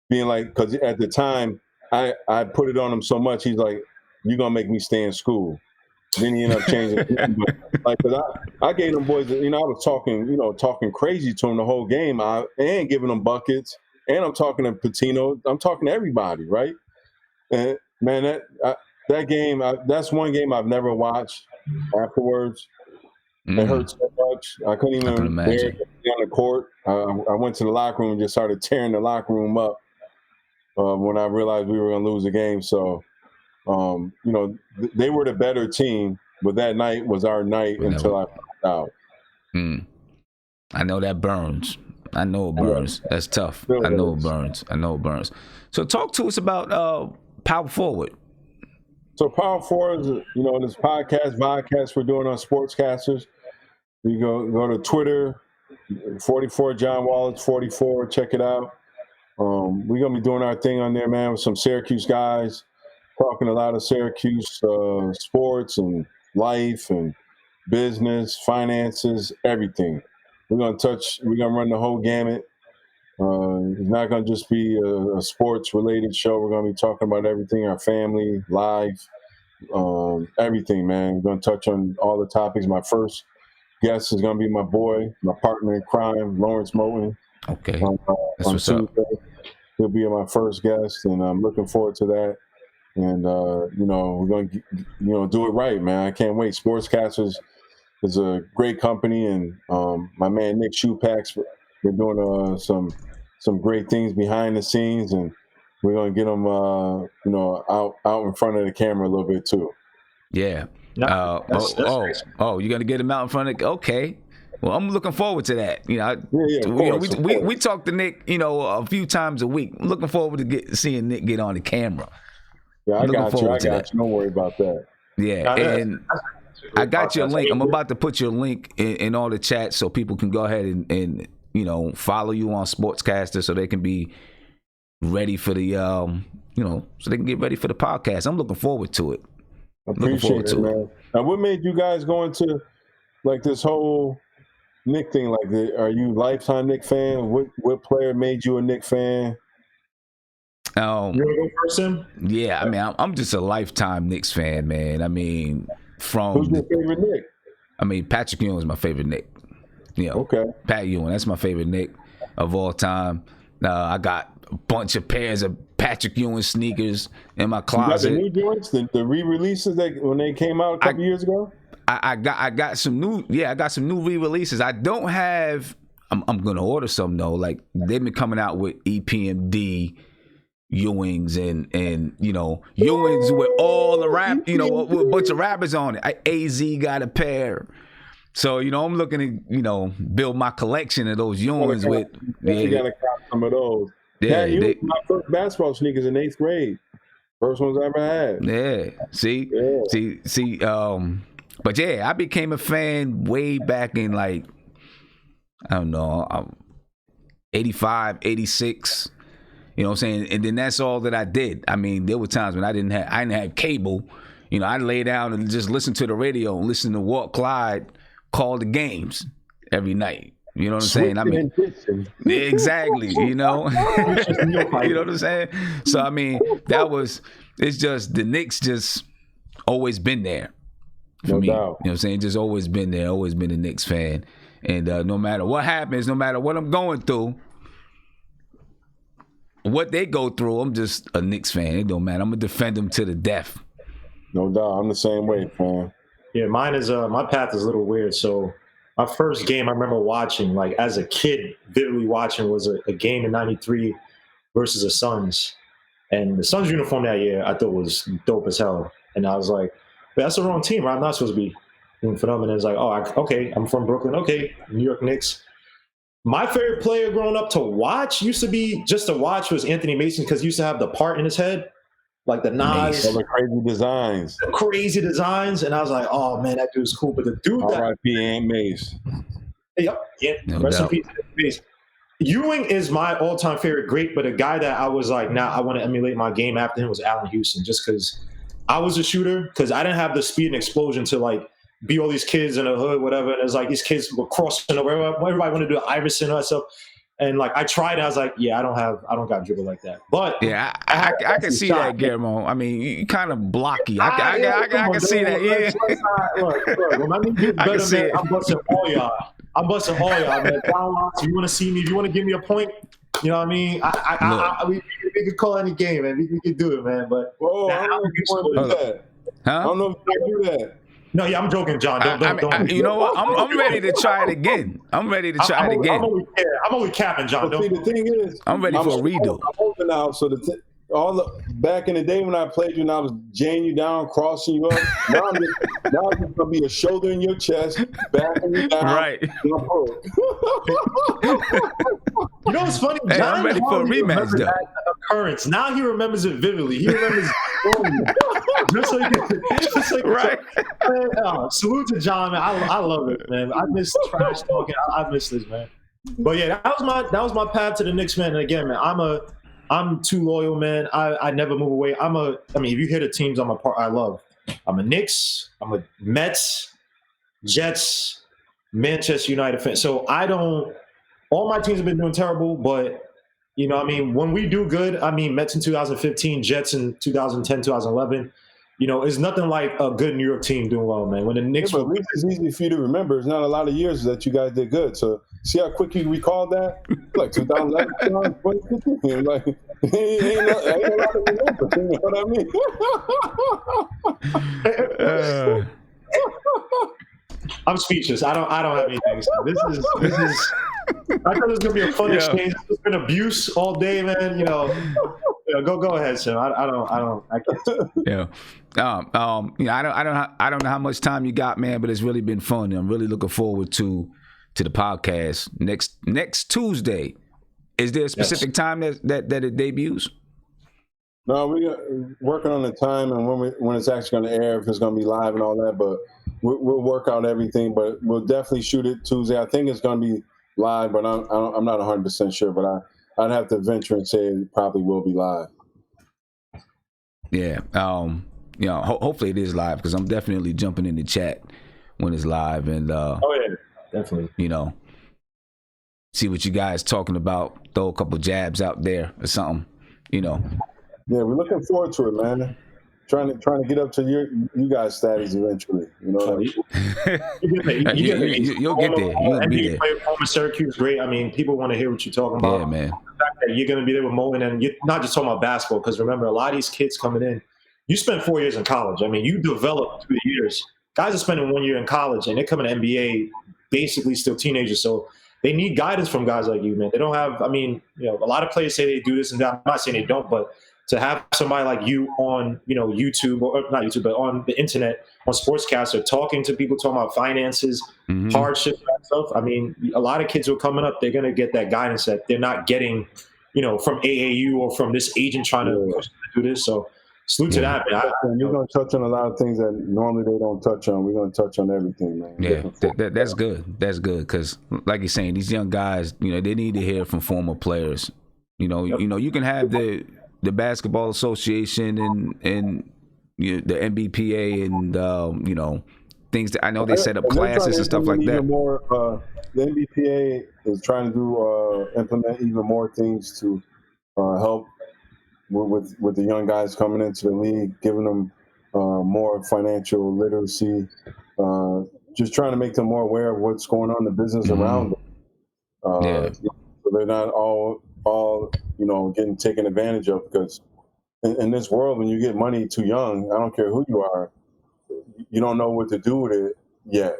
[SPEAKER 2] being like, because at the time I put it on him so much, he's like, "You're gonna make me stay in school." Then he ended up changing. Like, cause I gave them boys, I was talking crazy to them the whole game, and giving them buckets, and I'm talking to Patino, I'm talking to everybody, right? And man, that game, that's one game I've never watched afterwards. It hurt so much. I couldn't even bear to be on the court. I went to the locker room and just started tearing the locker room up when I realized we were going to lose the game. So, they were the better team, but that night was our night until I found out.
[SPEAKER 1] I know that burns. I know it burns. That's tough. I know it burns. So talk to us about Power Forward.
[SPEAKER 2] So Power Forward is, this vodcast we're doing on Sportscasters. You go to Twitter, 44 John Wallace 44. Check it out. We're gonna be doing our thing on there, man, with some Syracuse guys, talking a lot of Syracuse sports and life and business, finances, everything. We're gonna run the whole gamut. It's not gonna just be a sports related show. We're gonna be talking about everything, our family, life, everything, man. We're gonna touch on all the topics. My first guest is gonna be my boy, my partner in crime, Lawrence Moten.
[SPEAKER 1] Okay,
[SPEAKER 2] that's what's up. He'll be my first guest, and I'm looking forward to that. And we're gonna do it right, man. I can't wait. Sportscasters is a great company, and my man Nick Shoepacks, we're doing some great things behind the scenes, and we're gonna get them out in front of the camera a little bit too.
[SPEAKER 1] Yeah. You're gonna get him out in front of. Okay. Well, I'm looking forward to that. We talk to Nick, a few times a week. I'm looking forward to seeing Nick get on the camera.
[SPEAKER 2] Yeah, I got you. Don't worry about that.
[SPEAKER 1] Yeah, and I got your link. I'm about to put your link in all the chats so people can go ahead and follow you on Sportscaster so they can be ready for the so they can get ready for the podcast. I'm looking forward to it.
[SPEAKER 2] I appreciate it, man. Now, what made you guys go into like this whole Knick thing? Like, are you lifetime Knick fan? What player made you a Knick fan?
[SPEAKER 3] You want to go first, Sim?
[SPEAKER 1] Yeah, I mean, I'm just a lifetime Knicks fan, man. I mean,
[SPEAKER 2] who's your favorite Knick?
[SPEAKER 1] I mean, Patrick Ewing is my favorite Knick.
[SPEAKER 2] Okay.
[SPEAKER 1] Pat Ewing, that's my favorite Knick of all time. I got a bunch of pairs of Patrick Ewing sneakers in my closet.
[SPEAKER 2] You got the new joints, the re-releases that when they came out a couple years ago?
[SPEAKER 1] I got some new re-releases. I don't have. I'm gonna order some though. Like they've been coming out with EPMD Ewings and Ewings with all the rap, with a bunch of rappers on it. AZ got a pair. So, I'm looking to, build my collection of those Ewings with.
[SPEAKER 2] You gotta cop some of those.
[SPEAKER 1] Yeah,
[SPEAKER 2] my first basketball sneakers in 8th grade. First ones I ever had.
[SPEAKER 1] Yeah. See. But yeah, I became a fan way back in 85, 86. You know what I'm saying? And then that's all that I did. I mean, there were times when I didn't have cable. I'd lay down and just listen to the radio and listen to Walt Clyde call the games every night. You know what I'm saying? I mean, exactly. You know what I'm saying? So I mean, it's just the Knicks just always been there for me. You know what I'm saying? Just always been there. Always been a Knicks fan. And no matter what happens, no matter what I'm going through, what they go through, I'm just a Knicks fan. It don't matter. I'm gonna defend them to the death.
[SPEAKER 2] No doubt. I'm the same way, man.
[SPEAKER 3] Yeah, mine is my path is a little weird. So my first game I remember watching, like as a kid, vividly watching, was a game in '93 versus the Suns. And the Suns uniform that year I thought was dope as hell. And I was like, that's the wrong team, right? I'm not supposed to be rooting for them. And it's like, okay, I'm from Brooklyn. Okay, New York Knicks. My favorite player growing up to watch used to be just to watch was Anthony Mason, because he used to have the part in his head, like the Nas.
[SPEAKER 2] All the crazy designs.
[SPEAKER 3] Crazy designs. And I was like, oh, man, that dude's cool. But the dude that...
[SPEAKER 2] R.I.P. Aunt Mace.
[SPEAKER 3] Yep. Yeah,
[SPEAKER 1] no
[SPEAKER 3] rest
[SPEAKER 1] doubt.
[SPEAKER 3] in peace. Ewing is my all-time favorite great, but a guy that I was like, I want to emulate my game after him was Allen Houston, just because I was a shooter, because I didn't have the speed and explosion to like be all these kids in the hood, whatever. And it's like these kids were crossing over. Everybody wanted to do Iverson or stuff. And like I tried, and I was like, yeah, I don't got dribble like that. But
[SPEAKER 1] yeah, I can see that, Guillermo. I mean, you kind of blocky. I can see that. Yeah.
[SPEAKER 3] Look, when I need to get better, man, I'm busting all y'all, man. John Wallace, if you want to see me, if you want to give me a point, you know what I mean? We could call any game, man. We could do it, man. But
[SPEAKER 2] I don't know if you want to do that.
[SPEAKER 1] Huh?
[SPEAKER 2] I don't know if you can do that.
[SPEAKER 3] No, yeah, I'm joking, John. Don't.
[SPEAKER 1] You know what? I'm ready to try it again. I'm
[SPEAKER 3] only capping, John.
[SPEAKER 2] But see, the thing is,
[SPEAKER 1] I'm ready for a redo.
[SPEAKER 2] I'm older now, so back in the day when I played you and I was jaying you down, crossing you up, now it's gonna be a shoulder in your chest, backing you down.
[SPEAKER 1] Right.
[SPEAKER 3] You know what's funny?
[SPEAKER 1] Hey,
[SPEAKER 3] John
[SPEAKER 1] I'm ready for a rematch, though.
[SPEAKER 3] That occurrence. Now he remembers it vividly. He remembers just so he can,
[SPEAKER 1] right.
[SPEAKER 3] Man, salute to John, man. I love it, man. I miss trash talking. I miss this, man. But yeah, that was my path to the Knicks, man. And again, man, I'm too loyal, man. I never move away. I mean, if you hear the teams I love, I'm a Knicks, I'm a Mets, Jets, Manchester United fan. So all my teams have been doing terrible, but you know, I mean, when we do good, I mean, Mets in 2015, Jets in 2010, 2011, you know, it's nothing like a good New York team doing well, man. When the Knicks
[SPEAKER 2] but at least it's easy for you to remember. It's not a lot of years that you guys did good. So see how quick you recall that? Like 2011, 2015. Like, ain't a lot to remember. You know what I mean?
[SPEAKER 3] I'm speechless. I don't have anything. So this is. I thought it was gonna be a fun exchange. It's been abuse all day, man. You know, go ahead, Sam. I can't.
[SPEAKER 1] Yeah. I don't know how much time you got, man, but it's really been fun. I'm really looking forward to the podcast next Tuesday. Is there a specific time that it debuts?
[SPEAKER 2] No, we're working on the time and when it's actually going to air, if it's going to be live and all that. But we'll work out everything. But we'll definitely shoot it Tuesday. I think it's going to be live, but I'm not 100% sure. But I'd have to venture and say it probably will be live.
[SPEAKER 1] Yeah. You know, hopefully it is live, because I'm definitely jumping in the chat when it's live, and
[SPEAKER 3] definitely.
[SPEAKER 1] You know, see what you guys talking about. Throw a couple jabs out there or something. You know.
[SPEAKER 2] Yeah, we're looking forward to it, man. Trying to get up to you guys' status eventually. You know what I mean?
[SPEAKER 1] You'll get there. You'll be there.
[SPEAKER 3] Former Syracuse, great. I mean, people want to hear what you're talking about.
[SPEAKER 1] Yeah, man.
[SPEAKER 3] The fact that you're going to be there with Mullen, and you're not just talking about basketball, because remember, a lot of these kids coming in, you spent 4 years in college. I mean, you develop through the years. Guys are spending 1 year in college, and they're coming to NBA basically still teenagers. So they need guidance from guys like you, man. They don't have, I mean, you know, a lot of players say they do this and that. I'm not saying they don't, but to have somebody like you on, you know, YouTube, or not YouTube, but on the internet, on Sportscaster, talking to people, talking about finances, hardships, that stuff. I mean, a lot of kids who are coming up, they're going to get that guidance that they're not getting, you know, from AAU or from this agent trying to push them to do this. So salute to that, man.
[SPEAKER 2] You're going to touch on a lot of things that normally they don't touch on. We're going to touch on everything, man.
[SPEAKER 1] Yeah, that's good. That's good, because like you're saying, these young guys, you know, they need to hear from former players. You know, you can have the Basketball Association and you know, the NBPA and you know, things that I know they set up classes and stuff like that.
[SPEAKER 2] The NBPA is trying to implement even more things to help with the young guys coming into the league, giving them more financial literacy, just trying to make them more aware of what's going on in the business around them. So they're not all getting taken advantage of, because in this world, when you get money too young, I don't care who you are, you don't know what to do with it yet.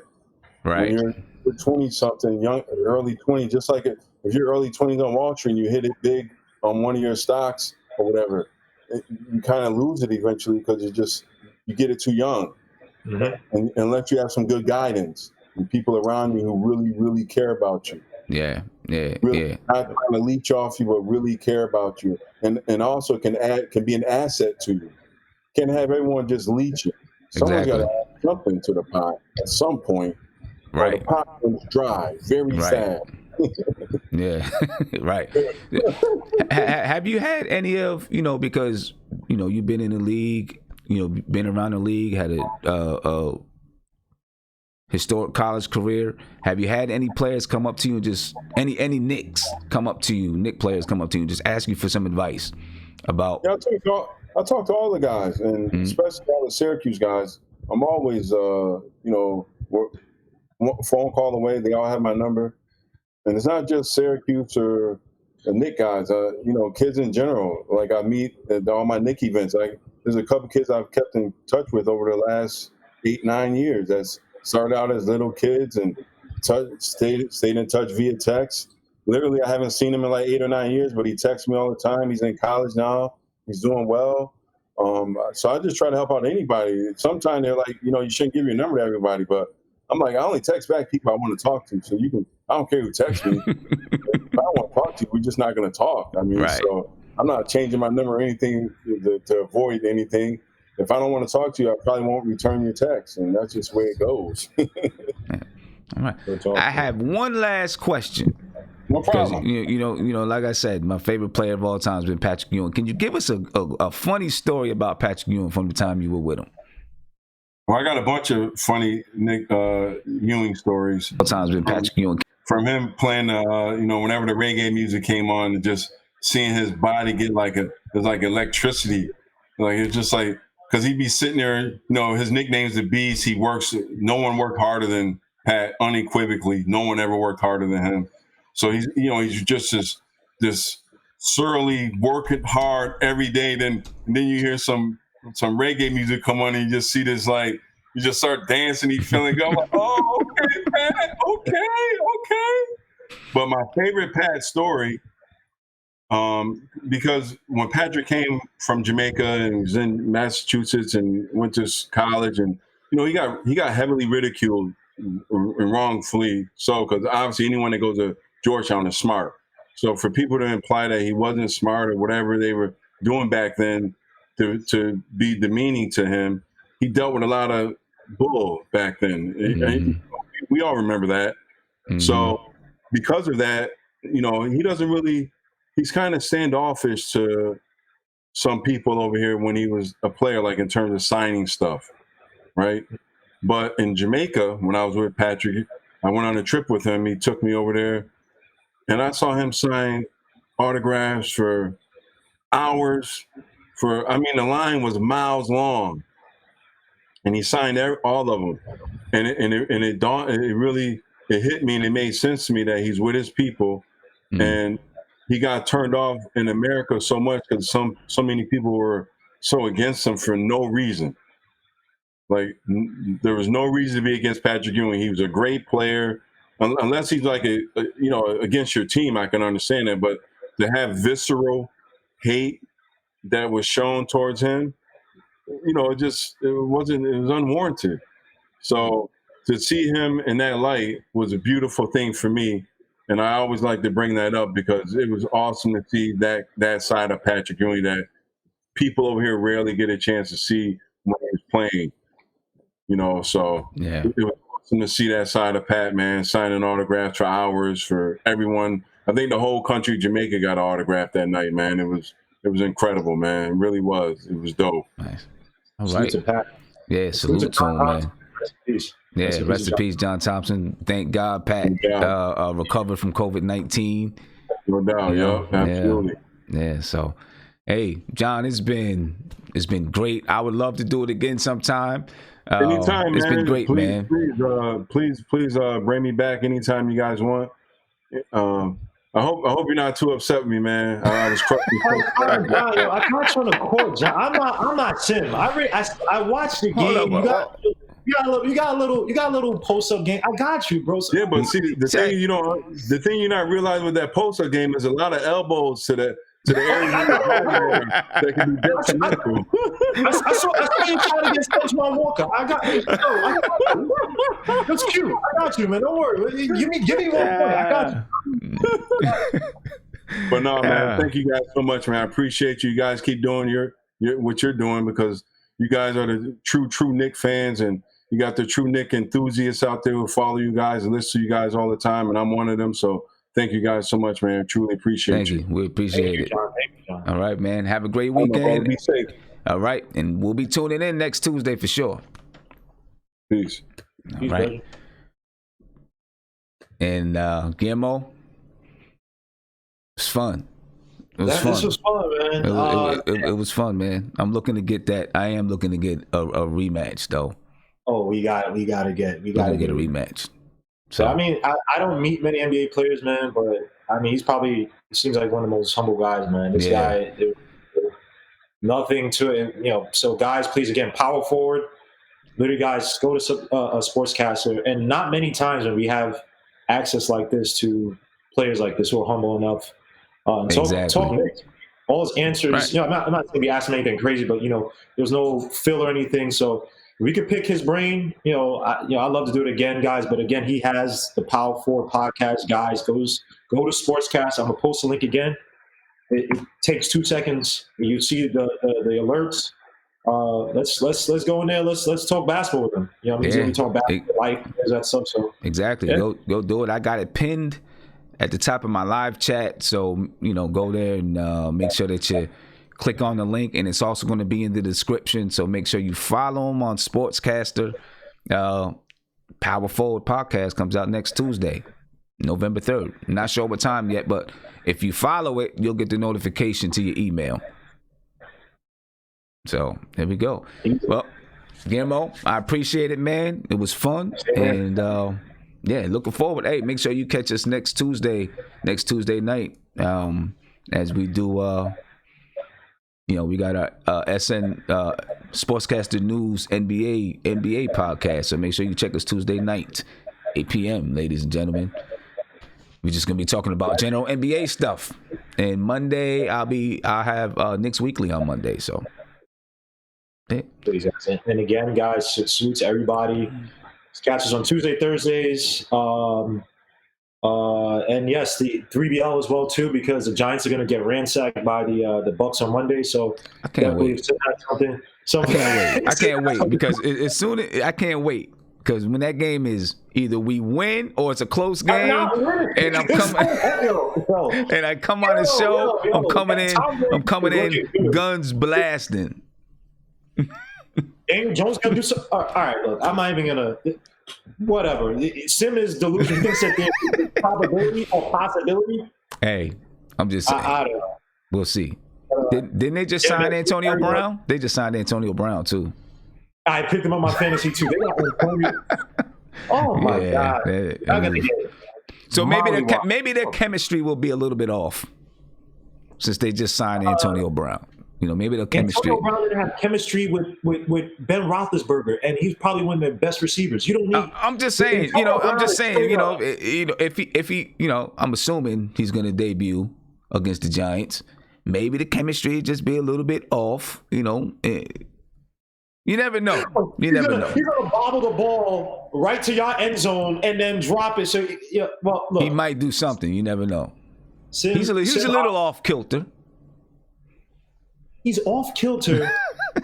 [SPEAKER 1] Right.
[SPEAKER 2] When you're 20 something, young, early 20, just like if you're early 20s on Wall Street and you hit it big on one of your stocks or whatever, you kind of lose it eventually because you get it too young. And unless you have some good guidance and people around you who really, really care about you. Really, not trying to leech off you, but really care about you, and also can be an asset to you. Can't have everyone just leeching. Someone's got to add something to the pot at some point.
[SPEAKER 1] Right.
[SPEAKER 2] Or the pot goes dry very fast.
[SPEAKER 1] Right. Have you had any of, because you've been in the league, been around the league, had a historic college career. Have you had any players come up to you and just any Knicks come up to you, Knick players come up to you and just ask you for some advice about?
[SPEAKER 2] Yeah, I talk to all the guys, and especially all the Syracuse guys. I'm always, phone call away. They all have my number, and it's not just Syracuse or the Knick guys. Kids in general. Like I meet at all my Knick events. Like there's a couple kids I've kept in touch with over the last 8-9 years. That's started out as little kids and stayed in touch via text. Literally, I haven't seen him in like 8 or 9 years, but he texts me all the time. He's in college now. He's doing well. So I just try to help out anybody. Sometimes they're like, you shouldn't give your number to everybody, but I'm like, I only text back people I want to talk to. So I don't care who texts me. If I don't want to talk to you, we're just not going to talk. I mean, so I'm not changing my number or anything to avoid anything. If I don't want to talk to you, I probably won't return your text, and that's just the way it goes.
[SPEAKER 1] All right. I have one last question.
[SPEAKER 2] No problem.
[SPEAKER 1] Like I said, my favorite player of all time has been Patrick Ewing. Can you give us a funny story about Patrick Ewing from the time you were with him?
[SPEAKER 2] Well, I got a bunch of funny Nick Ewing stories.
[SPEAKER 1] What time's been Patrick Ewing?
[SPEAKER 2] From him playing, whenever the reggae music came on, and just seeing his body get it's like electricity. Like it's just like, because he'd be sitting there, his nickname's the Beast. He works. No one worked harder than Pat, unequivocally. No one ever worked harder than him. So he's just this surly working hard every day. Then you hear some reggae music come on, and you just see this, like, you just start dancing. You feeling go like, oh, okay, Pat, okay. But my favorite Pat story, because when Patrick came from Jamaica and was in Massachusetts and went to college, and he got heavily ridiculed and wrongfully so, because obviously anyone that goes to Georgetown is smart. So for people to imply that he wasn't smart or whatever they were doing back then to be demeaning to him, he dealt with a lot of bull back then. And we all remember that. So because of that, he doesn't really. He's kind of standoffish to some people over here when he was a player, like in terms of signing stuff, right? But in Jamaica, when I was with Patrick, I went on a trip with him. He took me over there, and I saw him sign autographs for hours. The line was miles long, and he signed all of them. And it hit me, and it made sense to me that he's with his people, and he got turned off in America so much because so many people were so against him for no reason. Like, there was no reason to be against Patrick Ewing. He was a great player, unless he's like against your team. I can understand that, but to have visceral hate that was shown towards him, it was unwarranted. So to see him in that light was a beautiful thing for me. And I always like to bring that up because it was awesome to see that side of Patrick Ewing that people over here rarely get a chance to see when he was playing. So it was awesome to see that side of Pat, man, signing autographs for hours for everyone. I think the whole country of Jamaica got an autograph that night, man. It was incredible, man. It really was. It was dope.
[SPEAKER 1] Nice. All right.
[SPEAKER 3] Salute to Pat.
[SPEAKER 1] Yeah, salute to him, man.
[SPEAKER 3] Rest in peace.
[SPEAKER 1] Yeah, rest in peace, John Thompson. Thank God Pat recovered from COVID-19.
[SPEAKER 2] No doubt, absolutely.
[SPEAKER 1] Yeah, so, hey, John, it's been great. I would love to do it again sometime.
[SPEAKER 2] Anytime,
[SPEAKER 1] it's
[SPEAKER 2] man.
[SPEAKER 1] been great, man.
[SPEAKER 2] Please, bring me back anytime you guys want. I hope you're not too upset with me, man. I was crushing.
[SPEAKER 3] I'm not trying to quote John. I'm not Sim. I watched the game. You got a little post up game. I got you, bro.
[SPEAKER 2] Yeah, but see, the thing you're not realizing with that post up game is a lot of elbows to the area that can be detrimental.
[SPEAKER 3] I saw you trying to get Coach Walker. I got you. That's cute. I got you, man. Don't worry. Give me 1 point. I got you.
[SPEAKER 2] But no, man. Thank you guys so much, man. I appreciate you. You guys keep doing your what you're doing, because you guys are the true Knick fans, and you got the true Knick enthusiasts out there who follow you guys and listen to you guys all the time, and I'm one of them. So thank you guys so much, man. Truly appreciate you.
[SPEAKER 1] Thank you. We appreciate it.
[SPEAKER 3] Thank you, John.
[SPEAKER 1] All right, man. Have a great weekend.
[SPEAKER 2] Be safe.
[SPEAKER 1] All right, and we'll be tuning in next Tuesday for sure.
[SPEAKER 2] Peace.
[SPEAKER 1] All right. And Guillermo, it's fun. It was fun.
[SPEAKER 3] This was fun, man.
[SPEAKER 1] It was fun, man. I'm looking to get that. I am looking to get a rematch, though.
[SPEAKER 3] Oh, we got to get a
[SPEAKER 1] rematch.
[SPEAKER 3] So I mean, I don't meet many NBA players, man, but I mean, he seems like one of the most humble guys, man. This guy, nothing to it, So guys, please, again, power forward. Literally, guys, go to a sportscaster, and not many times when we have access like this to players like this who are humble enough. Talk all his answers. Right. I'm not going to be asking anything crazy, but there's no fill or anything. So if we could pick his brain. I'd love to do it again, guys. But again, he has the Power Forward podcast, guys. Go to Sportscast. I'm gonna post the link again. It takes 2 seconds. You see the alerts. Let's go in there. Let's talk basketball with them. We talk basketball, life, that stuff. So
[SPEAKER 1] exactly. Yeah. Go do it. I got it pinned at the top of my live chat. So go there and make sure that you click on the link, and it's also going to be in the description. So make sure you follow him on Sportscaster. Power Forward podcast comes out next Tuesday, November 3rd. Not sure what time yet, but if you follow it, you'll get the notification to your email. So there we go. Well, Guillermo, I appreciate it, man. It was fun. And looking forward. Hey, make sure you catch us next Tuesday night, as we do we got our SN Sportscaster News NBA podcast. So make sure you check us Tuesday night, 8 p.m., ladies and gentlemen. We're just gonna be talking about general NBA stuff. And Monday I'll have Knicks Weekly on Monday. So
[SPEAKER 3] and again, guys, salute to everybody. Catch us on Tuesday, Thursdays. And yes, the 3BL as well too, because the Giants are going to get ransacked by the Bucks on Monday. So
[SPEAKER 1] I can't wait. I can't wait because I can't wait because when that game is either we win or it's a close game, and I'm coming and I come on the show, I'm coming in guns blasting.
[SPEAKER 3] Daniel Jones gonna do so. All right, look, I'm not even gonna. Whatever. Sim is delusion thinks that there's probability or possibility.
[SPEAKER 1] Hey, I'm just saying.
[SPEAKER 3] I don't know.
[SPEAKER 1] We'll see. Didn't they just sign Antonio Brown? They just signed Antonio Brown too.
[SPEAKER 3] I picked him on my fantasy too. They got Antonio. Oh my God!
[SPEAKER 1] So maybe their chemistry will be a little bit off since they just signed Antonio Brown. Maybe the chemistry.
[SPEAKER 3] Antonio Brown didn't have chemistry with Ben Roethlisberger, and he's probably one of the best receivers. You don't need.
[SPEAKER 1] I'm just saying. If he, I'm assuming he's going to debut against the Giants. Maybe the chemistry just be a little bit off. You never know. You're gonna
[SPEAKER 3] bobble the ball right to your end zone and then drop it. So look,
[SPEAKER 1] he might do something. You never know. He's a little off kilter.
[SPEAKER 3] He's off kilter.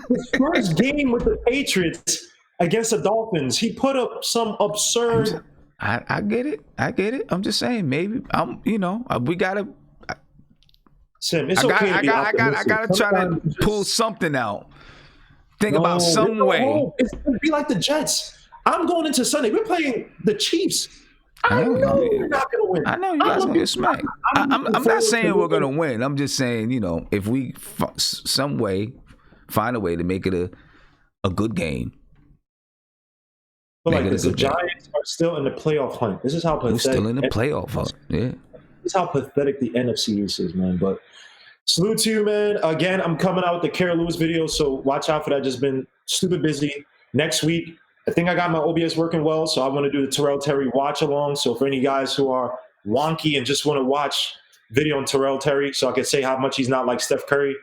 [SPEAKER 3] His first game with the Patriots against the Dolphins, he put up some absurd.
[SPEAKER 1] I get it. I'm just saying, maybe we gotta.
[SPEAKER 3] Sim, it's okay. I
[SPEAKER 1] gotta try to pull something out. Think about some way.
[SPEAKER 3] It's gonna be like the Jets. I'm going into Sunday. We're playing the Chiefs. I know we're not going to win.
[SPEAKER 1] I know you guys going to get smacked. I'm not saying we're going to win. I'm just saying, if we find a way to make it a good game,
[SPEAKER 3] But like this, the Giants are still in the playoff hunt. This is how pathetic.
[SPEAKER 1] They're still in the playoff hunt. Yeah.
[SPEAKER 3] This is how pathetic the NFC East is, man. But salute to you, man. Again, I'm coming out with the Kara Lewis video, so watch out for that. Just been stupid busy. Next week, I think I got my OBS working well, so I want to do the Terrell Terry watch along. So for any guys who are wonky and just want to watch video on Terrell Terry, so I can say how much he's not like Steph Curry,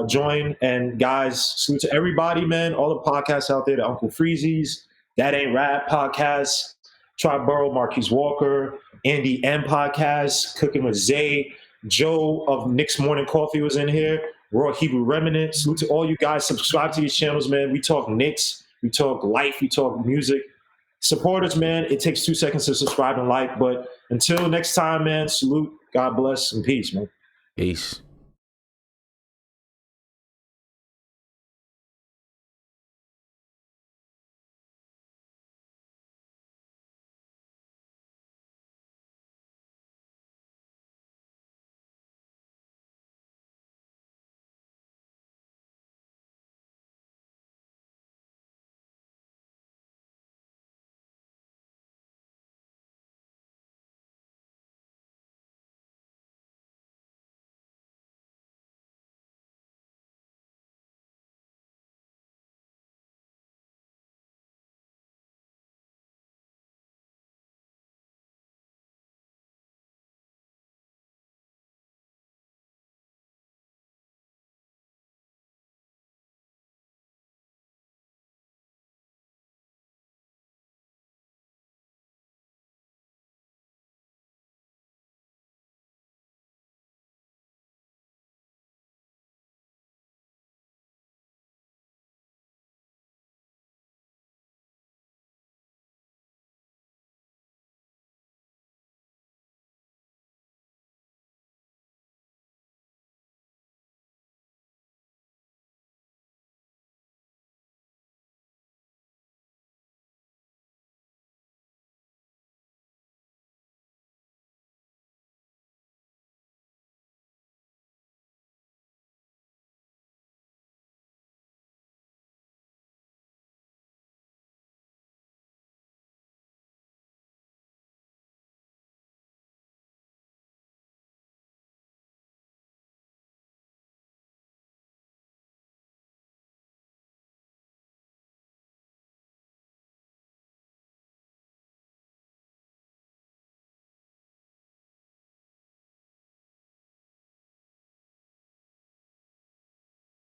[SPEAKER 3] join. And guys, salute to everybody, man. All the podcasts out there, the Uncle Freezy's, That Ain't Rap podcast, Triborough, Marquise Walker, Andy M podcast, Cooking with Zay, Joe of Nick's Morning Coffee was in here, Raw Hebrew Remnant. Salute to all you guys. Subscribe to these channels, man. We talk Knicks, we talk life, we talk music. Support us, man. It takes 2 seconds to subscribe and like. But until next time, man, salute, God bless, and peace, man.
[SPEAKER 1] Peace.